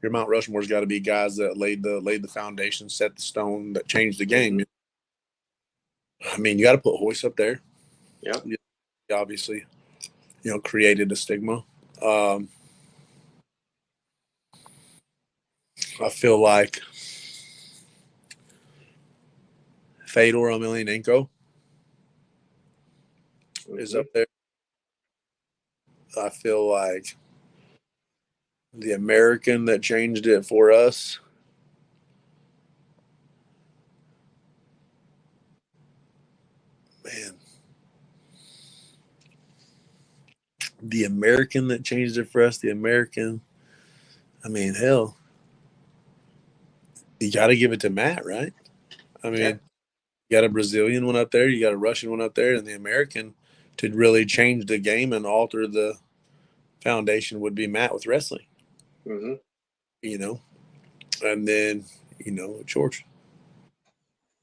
your Mount Rushmore's got to be guys that laid the foundation, set the stone, that changed the Hmm. game. I mean, you got to put Hoist up there. Yep. He obviously, created a stigma. Um, I feel like Fedor Emelianenko is Hmm. up there. I feel like the American that changed it for us, man, the American that changed it for us, the American. I mean, hell, you got to give it to Matt, right? I Yeah. mean, you got a Brazilian one up there, you got a Russian one up there, and the American to really change the game and alter the foundation would be Matt with wrestling, Hmm. you know, and then George.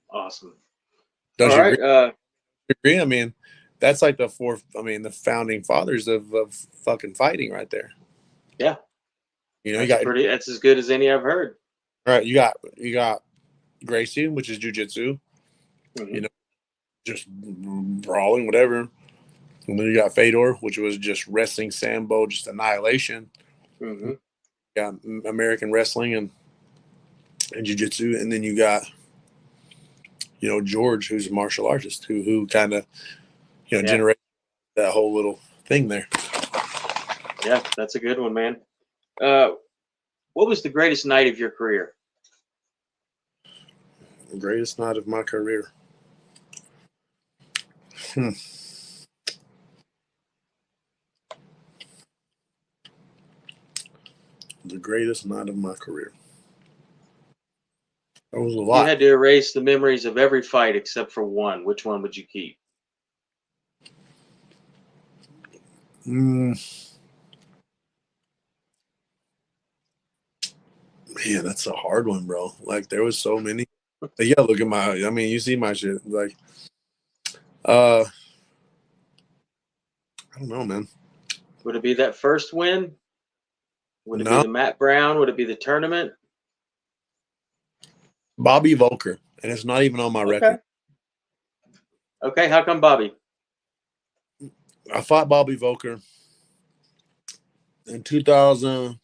Awesome. All Don't you agree? right. I mean, that's like the fourth. I mean, the founding fathers of fucking fighting right there. Yeah. You got That's as good as any I've heard. all right. You got Gracie, which is jujitsu. You Hmm. know, just brawling, whatever. And then you got Fedor, which was just wrestling, sambo, just annihilation. Hmm. You got American wrestling and jiu-jitsu, and then you got George, who's a martial artist, who kind of Yeah. generated that whole little thing there. Yeah. That's a good one, man. Uh, what was the greatest night of your career? Greatest night of my career. Hmm. The greatest night of my career. That was a If you lot. had to erase the memories of every fight except for one, which one would you keep? Mm, man, that's a hard one, bro. Like there was so many. Yeah, look at my. I mean, you see my shit. Like, uh, I don't know, man. Would it be that first win? Would it be No, the Matt Brown? Would it be the tournament? Bobby Volker, and it's not even on my Okay. record. Okay. How come Bobby? I fought Bobby Volker in 2008.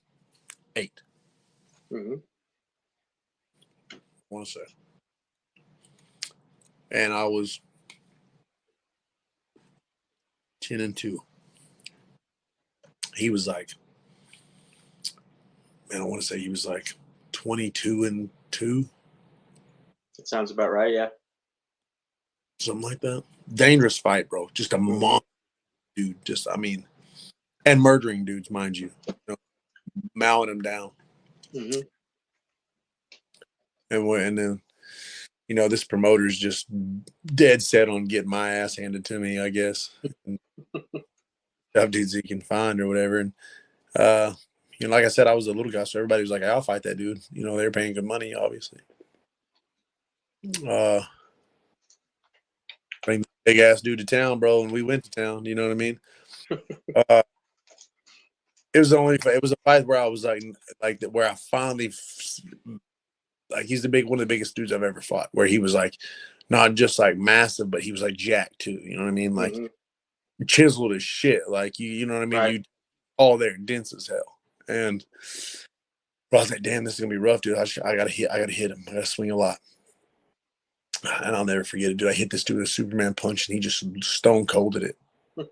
Hmm. I want to say, and I was 10-2. He was like, man, I want to say he was like 22-2, That sounds about right. Yeah. something like that. Dangerous fight, bro. Just a Hmm. monster dude. Just, I mean, and murdering dudes, mind you. You know, mowing them down. Hmm. And then, you know, this promoter's just dead set on getting my ass handed to me, I guess. And tough dudes he can find or whatever. And, uh, you know, like I said, I was a little guy, so everybody was like, I'll fight that dude. You know, they're paying good money, obviously. Uh, bring the big ass dude to town, bro, and we went to town. You know what I mean? Uh, it was the only. It was a fight where I was like where I finally, like, he's the big one of the biggest dudes I've ever fought. Where he was like, not just like massive, but he was like jacked too. You know what I mean? Like Hmm. chiseled as shit. Like you know what I mean? Right. You all there, dense as hell. And bro, I was like, damn, this is gonna be rough, dude. I gotta hit. I gotta hit him. I gotta swing a lot. And I'll never forget it, dude. I hit this dude with a Superman punch, and he just stone colded it,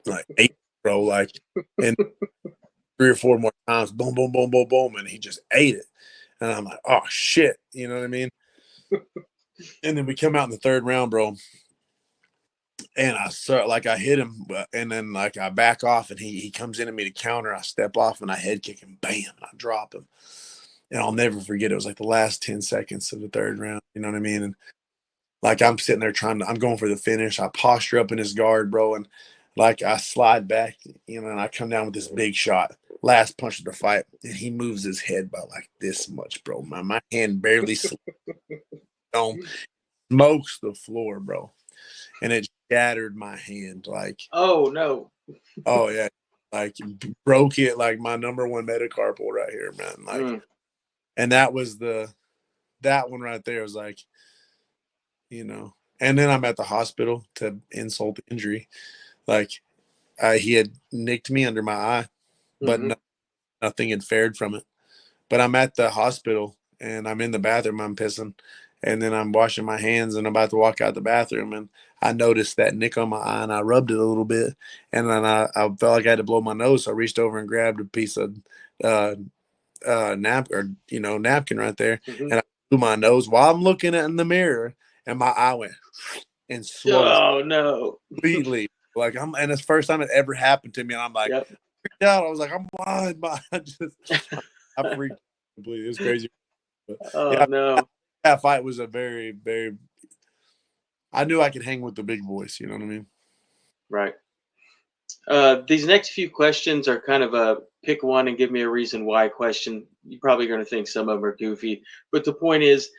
like eight, bro. Like, and 3 or 4 more times, boom, boom, boom, boom, boom, and he just ate it. And I'm like, oh shit, you know what I mean? And then we come out in the third round, bro, and I start like I hit him, and then like I back off, and he comes into me to counter. I step off, and I head kick him, bam, and I drop him. And I'll never forget. It was like the last 10 seconds of the third round. You know what I mean? And like I'm sitting there I'm going for the finish. I posture up in his guard, bro, and like I slide back, you know, and I come down with this big shot. Last punch of the fight, and he moves his head by like this much, bro. My hand barely on, smokes the floor, bro, and it shattered my hand. Like, Oh no. oh yeah, like broke it like my number one metacarpal right here, man. Like, Mm. and that was that one right there was like, you know. And then I'm at the hospital to insult injury. Like, he had nicked me under my eye, but Hmm. nothing had fared from it. But I'm at the hospital and I'm in the bathroom. I'm pissing, and then I'm washing my hands and I'm about to walk out the bathroom, and I noticed that nick on my eye, and I rubbed it a little bit, and then I felt like I had to blow my nose, so I reached over and grabbed a piece of uh, napkin right there, Hmm. and I blew my nose while I'm looking at in the mirror, and my eye went and swelled Oh no. completely. Like and it's the first time it ever happened to me, and I'm like, Yep. freaked out. I was like, I'm blind, but I freaked out completely. It was crazy. But Oh yeah, no. that fight was a very, very. I knew I could hang with the big boys. You know what I mean? Right. These next few questions are kind of a pick one and give me a reason why question. You're probably going to think some of them are goofy, but the point is,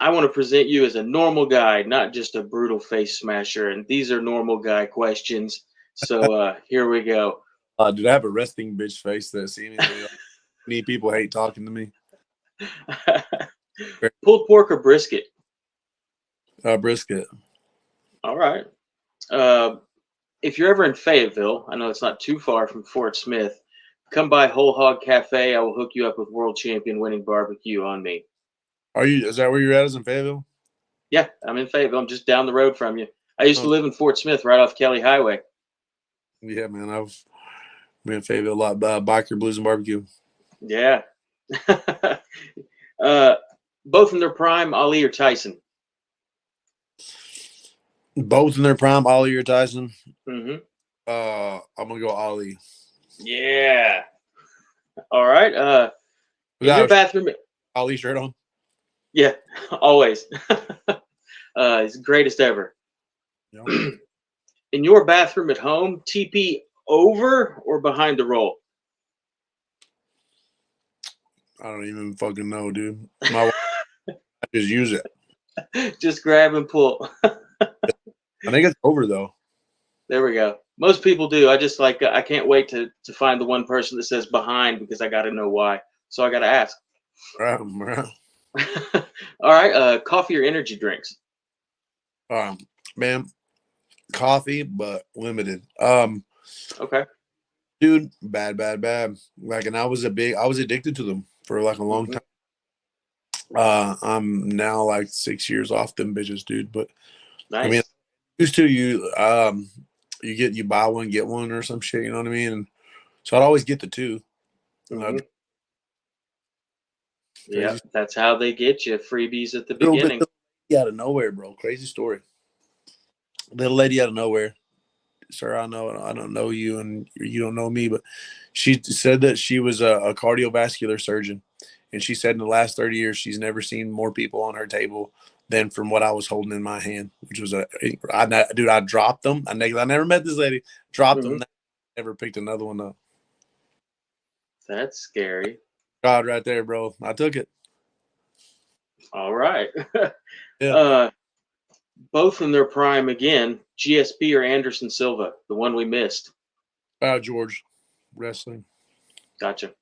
I want to present you as a normal guy, not just a brutal face smasher. And these are normal guy questions. So here we go. Dude, I have a resting bitch face that seemingly many people hate talking to me. Pulled pork or brisket? Brisket. All right. Uh, if you're ever in Fayetteville, I know it's not too far from Fort Smith. Come by Whole Hog Cafe. I will hook you up with world champion winning barbecue on me. Are you? Is that where you're at? Is in Fayetteville? Yeah, I'm in Fayetteville. I'm just down the road from you. I used to Oh, live in Fort Smith, right off Kelly Highway. yeah, man. I've been in Fayetteville a lot. Biker Blues and Barbecue. Yeah. uh, both in their prime, Ali or Tyson? Both in their prime, Ollie or Tyson. Hmm. I'm gonna go Ollie. Yeah. All right. In your Without bathroom, Ollie shirt on. yeah, always. He's the greatest ever. You know? In your bathroom at home, TP over or behind the roll? I don't even fucking know, dude. My wife just use it. Just grab and pull. I think it's over though. There we go. Most people do. I just like I can't wait to find the one person that says behind because I got to know why. So I got to ask. Right. All right. Coffee or energy drinks? Um, man, coffee, but limited. Okay. Dude, bad. Like, and I was addicted to them for like a long Hmm. time. I'm now like 6 years off them bitches, dude. But I mean, Nice. used to you buy one get one or some shit. You know what I mean? And so I'd always get the two. And I'd Hmm. crazy Yep. That's how they get you freebies at the little bit beginning. out of nowhere, bro. Crazy story. Little lady out of nowhere. Sir, I don't know you and you don't know me, but she said that she was a cardiovascular surgeon. And she said in the last 30 years, she's never seen more people on her table than from what I was holding in my hand, which was I dropped them. I never met this lady, dropped Hmm. them, never picked another one up. That's scary. God, right there, bro. I took it. All right. Yeah. uh, both in their prime again. GSP or Anderson Silva, the one we missed. George, wrestling. Gotcha.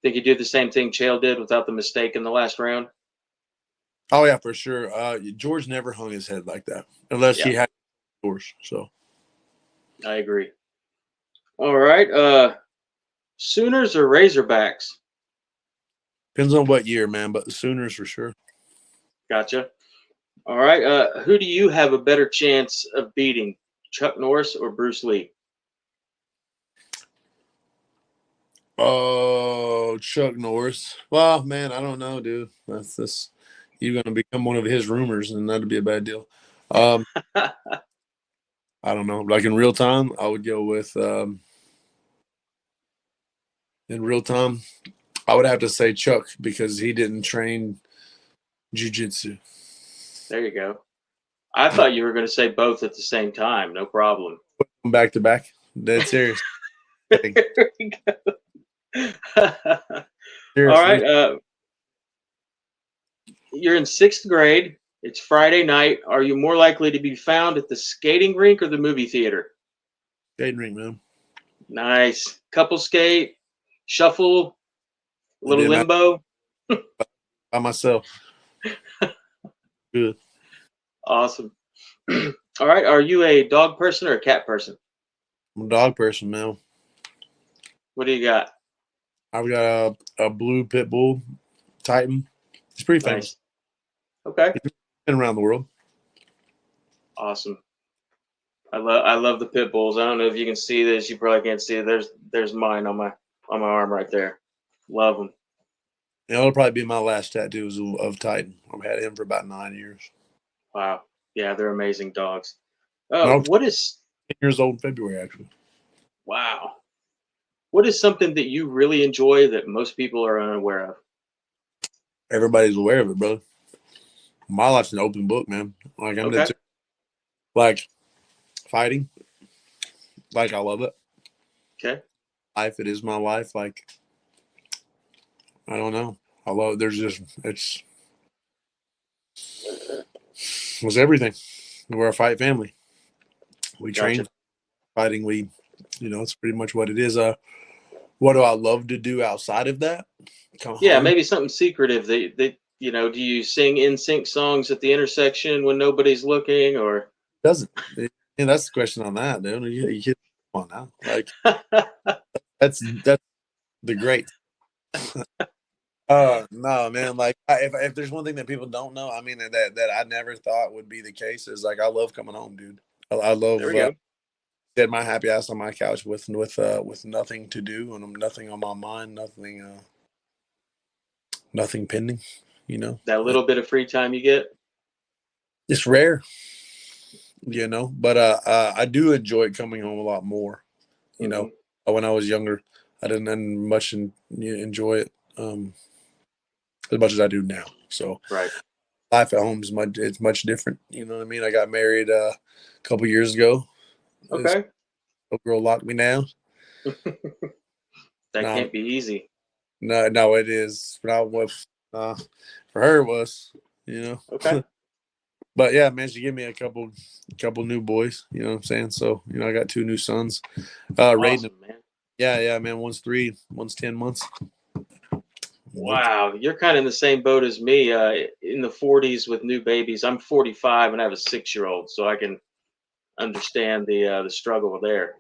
Think you did the same thing Chael did without the mistake in the last round? Oh, yeah, for sure. George never hung his head like that unless Yeah, he had George. So, I agree. All right. Sooners or Razorbacks? depends on what year, man, but the Sooners for sure. Gotcha. All right. Who do you have a better chance of beating, Chuck Norris or Bruce Lee? Oh, Chuck Norris. Well, man, I don't know, dude. That's this. You're going to become one of his rumors, and that'd be a bad deal. Um, I don't know. Like in real time, I would go with in real time. I would have to say Chuck because he didn't train jujitsu. There you go. I thought you were going to say both at the same time. No problem. Back to back. Dead serious. Hey, There we go. All seriously, right. You're in sixth grade. It's Friday night. Are you more likely to be found at the skating rink or the movie theater? skating rink, man. Nice. Couple skate, shuffle, a I little did that limbo. by myself. Good. Awesome. All right. Are you a dog person or a cat person? I'm a dog person, man. What do you got? I've got a blue pit bull Titan. He's pretty famous. Nice. Okay. He's been around the world. Awesome. I love the pit bulls. I don't know if you can see this. You probably can't see it. There's mine on my arm right there. Love them. And it'll probably be my last tattoos of Titan. I've had him for about 9 years. Wow. Yeah, they're amazing dogs. No, What is 10 years old in February, actually. wow? What is something that you really enjoy that most people are unaware of? Everybody's aware of it, brother. My life's an open book, man. Like I'm Okay. dead like fighting. Like I love it. Okay. Life, it is my life. Like I don't know. I love. There's just it's everything. We're a fight family. We Gotcha. train fighting. It's pretty much what it is. What do I love to do outside of that? Come Yeah, home. maybe something secretive. Do you sing in sync songs at the intersection when nobody's looking, or? Doesn't. Yeah, that's the question on that, dude. You come on now. Like that's the great. No, man. Like, if there's one thing that people don't know, I mean that I never thought would be the case is like I love coming home, dude. I There love we go. dead my happy ass on my couch with nothing to do and nothing on my mind, nothing. nothing pending. That little bit of free time you get. It's rare, but I do enjoy coming home a lot more. Hmm. When I was younger, I didn't much enjoy it as much as I do now. So Right. life at home is much different. You know what I mean? I got married a couple years ago. This Okay. little girl locked me down. That No, can't be easy. no, it is. Not what for her it was. You Okay. know. But yeah, man, she gave me a couple new boys. You know what I'm saying? So I got two new sons. Raiden. Awesome, man. Yeah, man. One's 3, one's 10 months. Wow, you're kind of in the same boat as me. In the 40s with new babies. I'm 45 and I have a 6-year-old, so I can understand the struggle there.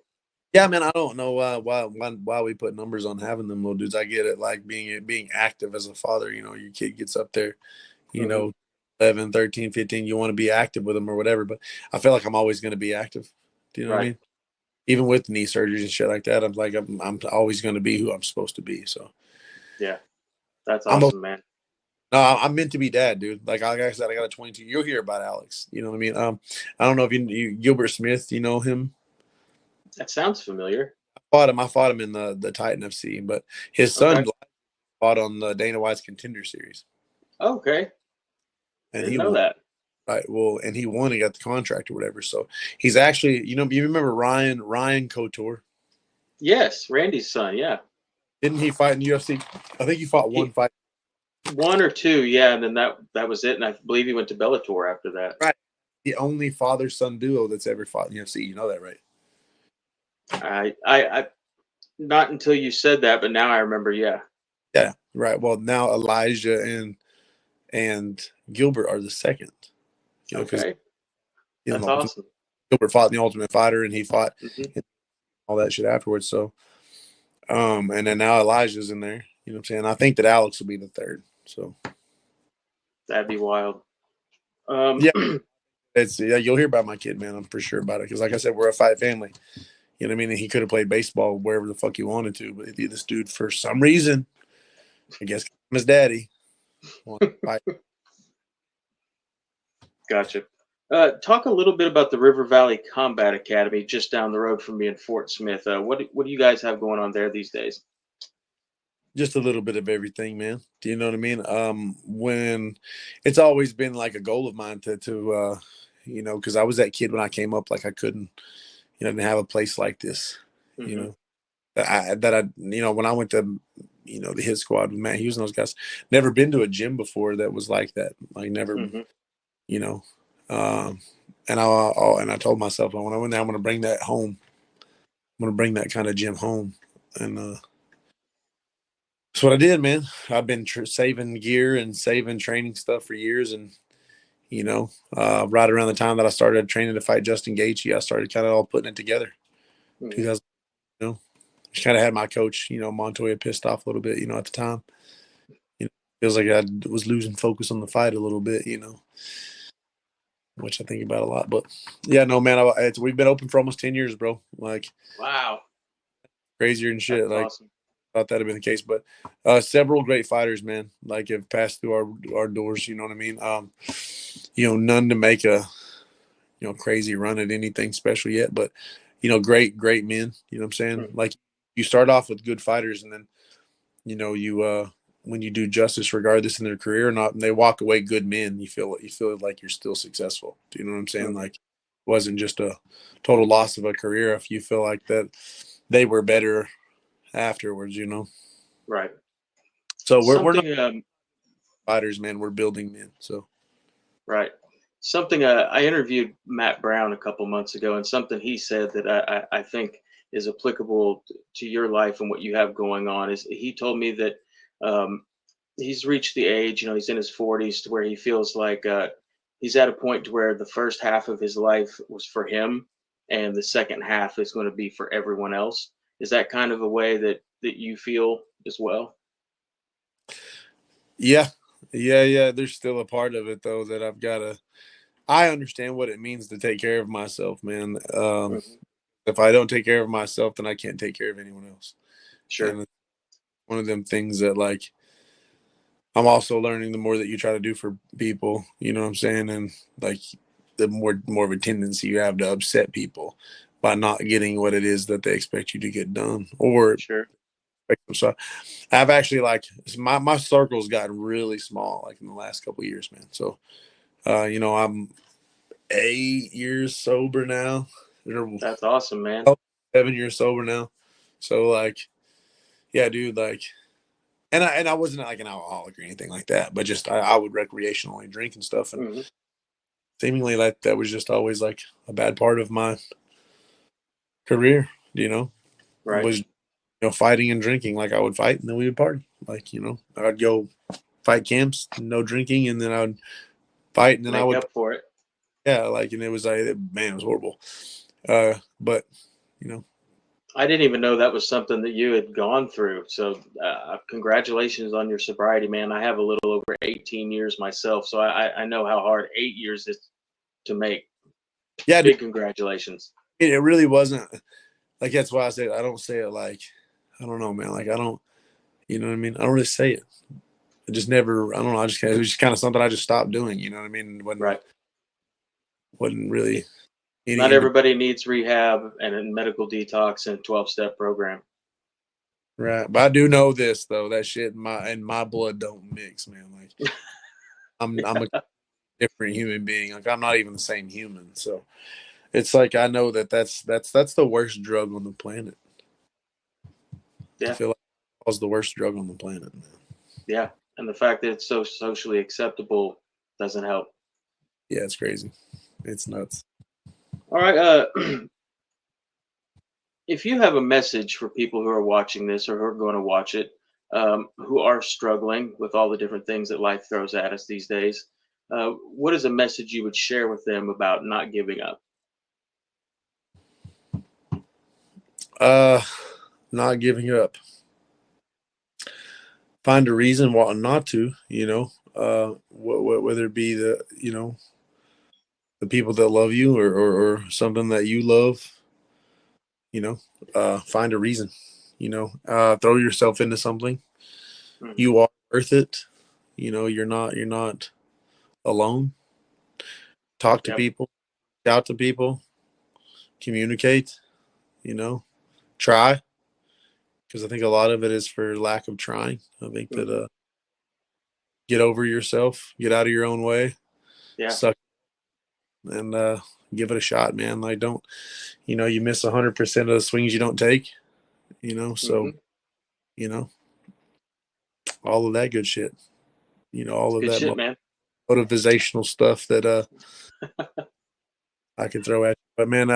Yeah, man. I don't know why we put numbers on having them little dudes. I get it, like being active as a father. Your kid gets up there, you Hmm. know, 11, 13, 15. You want to be active with them or whatever. But I feel like I'm always going to be active. Do you know what I Right. mean? Even with knee surgeries and shit like that, I'm always going to be who I'm supposed to be. So Yeah. That's I'm a, awesome, man. no, I'm meant to be dad, dude. Like I said, I got a 22. You'll hear about Alex. You know what I mean? I don't know if you Gilbert Smith. You know him? That sounds familiar. I fought him in the Titan FC, but his son Okay. fought on the Dana White's Contender Series, Okay. and Didn't he know won. that. Right. Well, and he won. He got the contract or whatever. So he's actually, you remember Ryan Couture? Yes, Randy's son. Yeah. Didn't he fight in UFC? I think he fought one He fight. one or two, yeah, and then that was it. And I believe he went to Bellator after that. Right. The only father son duo that's ever fought in UFC. You know that, right? I not until you said that, but now I remember. Yeah. Yeah. Right. Well, now Elijah and Gilbert are the second. Because Okay. That's Ultimate, awesome. Gilbert fought in the Ultimate Fighter, and he fought Hmm. in all that shit afterwards. So, and then now Elijah's in there. You know what I'm saying? I think that Alex will be the third. So, That'd be wild. Um, yeah, you'll hear about my kid, man. I'm for sure about it because, like I said, we're a fight family. You know what I mean? And he could have played baseball wherever the fuck he wanted to, but this dude, for some reason, I guess his daddy wanted to fight. Gotcha. Talk a little bit about the River Valley Combat Academy just down the road from me in Fort Smith. What do you guys have going on there these days? Just a little bit of everything, man. Do you know what I mean? When it's always been like a goal of mine to because I was that kid when I came up, like I couldn't, didn't have a place like this, you Hmm. know, when I went to, the hit squad with Matt Hughes and those guys, never been to a gym before that was like that. Like never, Hmm. you know, um, and I told myself when I went there, I'm going to bring that home. I'm going to bring that kind of gym home. And, that's what I did, man. I've been saving gear and saving training stuff for years, and right around the time that I started training to fight Justin Gaethje, I started kind of all putting it together. Hmm. 2000, just kind of had my coach, Montoya, pissed off a little bit, at the time. Feels like I was losing focus on the fight a little bit, which I think about a lot. But yeah, no, man, we've been open for almost 10 years, bro. Like Wow, crazier and shit. that's Like awesome. thought that'd have been the case, but several great fighters, man, like have passed through our doors. You know what I mean? None to make a crazy run at anything special yet, but great men. You know what I'm saying? Hmm. Like you start off with good fighters, and then you when you do justice, regardless in their career or not, and they walk away good men, you feel like you're still successful. Do you know what I'm saying? Hmm. Like it wasn't just a total loss of a career if you feel like that they were better afterwards. Right. So we're not Something. fighters, man. We're building men. So Right. Something I interviewed Matt Brown a couple months ago, and something he said that I think is applicable to your life and what you have going on is he told me that um, he's reached the age, he's in his 40s to where he feels like he's at a point to where the first half of his life was for him, and the second half is going to be for everyone else. Is that kind of a way that you feel as well? yeah, yeah. There's still a part of it though that I've got to. I understand what it means to take care of myself, man. Hmm. If I don't take care of myself, then I can't take care of anyone else. And Sure. it's one of them things that like I'm also learning the more that you try to do for people, you know what I'm saying? And like the more of a tendency you have to upset people by not getting what it is that they expect you to get done. Or Sure. so I've actually like my circle's gotten really small like in the last couple of years, man. So I'm 8 years sober now. That's awesome, man. 7 years sober now. So like, yeah, dude, like, and I wasn't like an alcoholic or anything like that, but just I would recreationally drink and stuff, and Hmm. seemingly like that was just always like a bad part of my career. Right. Was fighting and drinking. Like I would fight and then we would party. Like I'd go fight camps, no drinking, and then I would fight and then I Make would up for it. like, and it was like, man, it was horrible. But you know, I didn't even know that was something that you had gone through. So, congratulations on your sobriety, man. I have a little over 18 years myself, so I know how hard 8 years is to make. yeah, dude, Big congratulations. it really wasn't like, that's why I say I don't say it like, I don't know, man. Like I don't, you know what I mean? I don't really say it. I just never, I don't know. It was just kind of something I just stopped doing. You know what I mean? Right. Wasn't really Not any. everybody needs rehab and a medical detox and a 12-step program. Right. But I do know this though, that shit in my blood don't mix, man. Like I'm a different human being. Like I'm not even the same human. So it's like I know that's the worst drug on the planet. I Yeah. feel like it was the worst drug on the planet, man. Yeah. And the fact that it's so socially acceptable doesn't help. Yeah, it's crazy. It's nuts. All right. If you have a message for people who are watching this or who are going to watch it, who are struggling with all the different things that life throws at us these days, what is a message you would share with them about not giving up? Uh Not giving up. Find a reason why not to, whether it be the people that love you, or something that you love, find a reason, throw yourself into something. Hmm. You are worth it. You're not alone. Talk to Yep. people, shout to people, communicate, you know, try. Because I think a lot of it is for lack of trying. I think that, Hmm. get over yourself, get out of your own way, Yeah. suck, and give it a shot, man. Like, don't, you miss 100% of the swings you don't take, so, Hmm. you know, all of that good shit, It's all of good that shit, man. motivational stuff that I can throw at you. But man,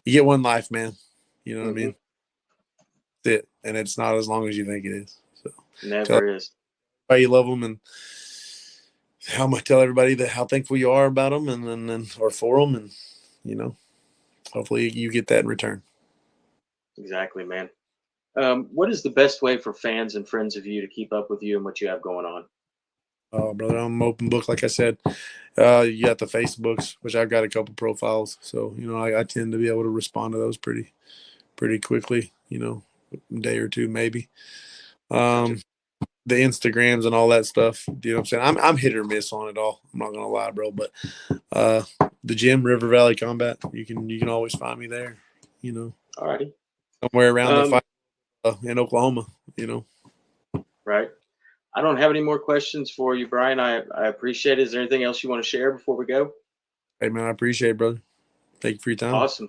you get one life, man. You know what I Hmm. mean? That's it. And it's not as long as you think it is. So tell Never is. everybody you love them, and tell everybody that how thankful you are about them, and or for them, and you know, hopefully you get that in return. Exactly, man. What is the best way for fans and friends of you to keep up with you and what you have going on? Oh, brother, I'm an open book, like I said. You got the Facebooks, which I've got a couple profiles, so I tend to be able to respond to those pretty quickly. A day or two maybe. Gotcha. Um, the Instagrams and all that stuff. You know what I'm saying? I'm hit or miss on it all. I'm not gonna lie, bro. But uh, the gym, River Valley Combat, you can always find me there. You know, Alrighty. somewhere around the Um, fight in Oklahoma. You know, right. I don't have any more questions for you, Brian. I appreciate it. Is there anything else you want to share before we go? hey man, I appreciate it, brother. Thank you for your time. Awesome.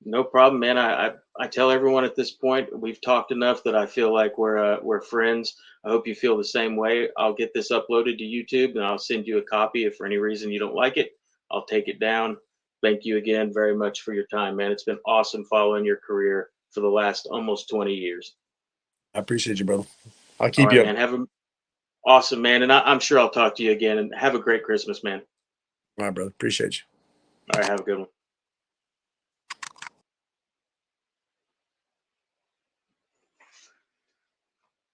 No problem, man. I tell everyone at this point we've talked enough that I feel like we're friends. I hope you feel the same way. I'll get this uploaded to YouTube and I'll send you a copy. If for any reason you don't like it, I'll take it down. Thank you again very much for your time, man. It's been awesome following your career for the last almost 20 years. I appreciate you, brother. I'll All keep right, you up. man. Have a awesome, man. And I'm sure I'll talk to you again. And have a great Christmas, man. All right, brother. Appreciate you. All right, have a good one.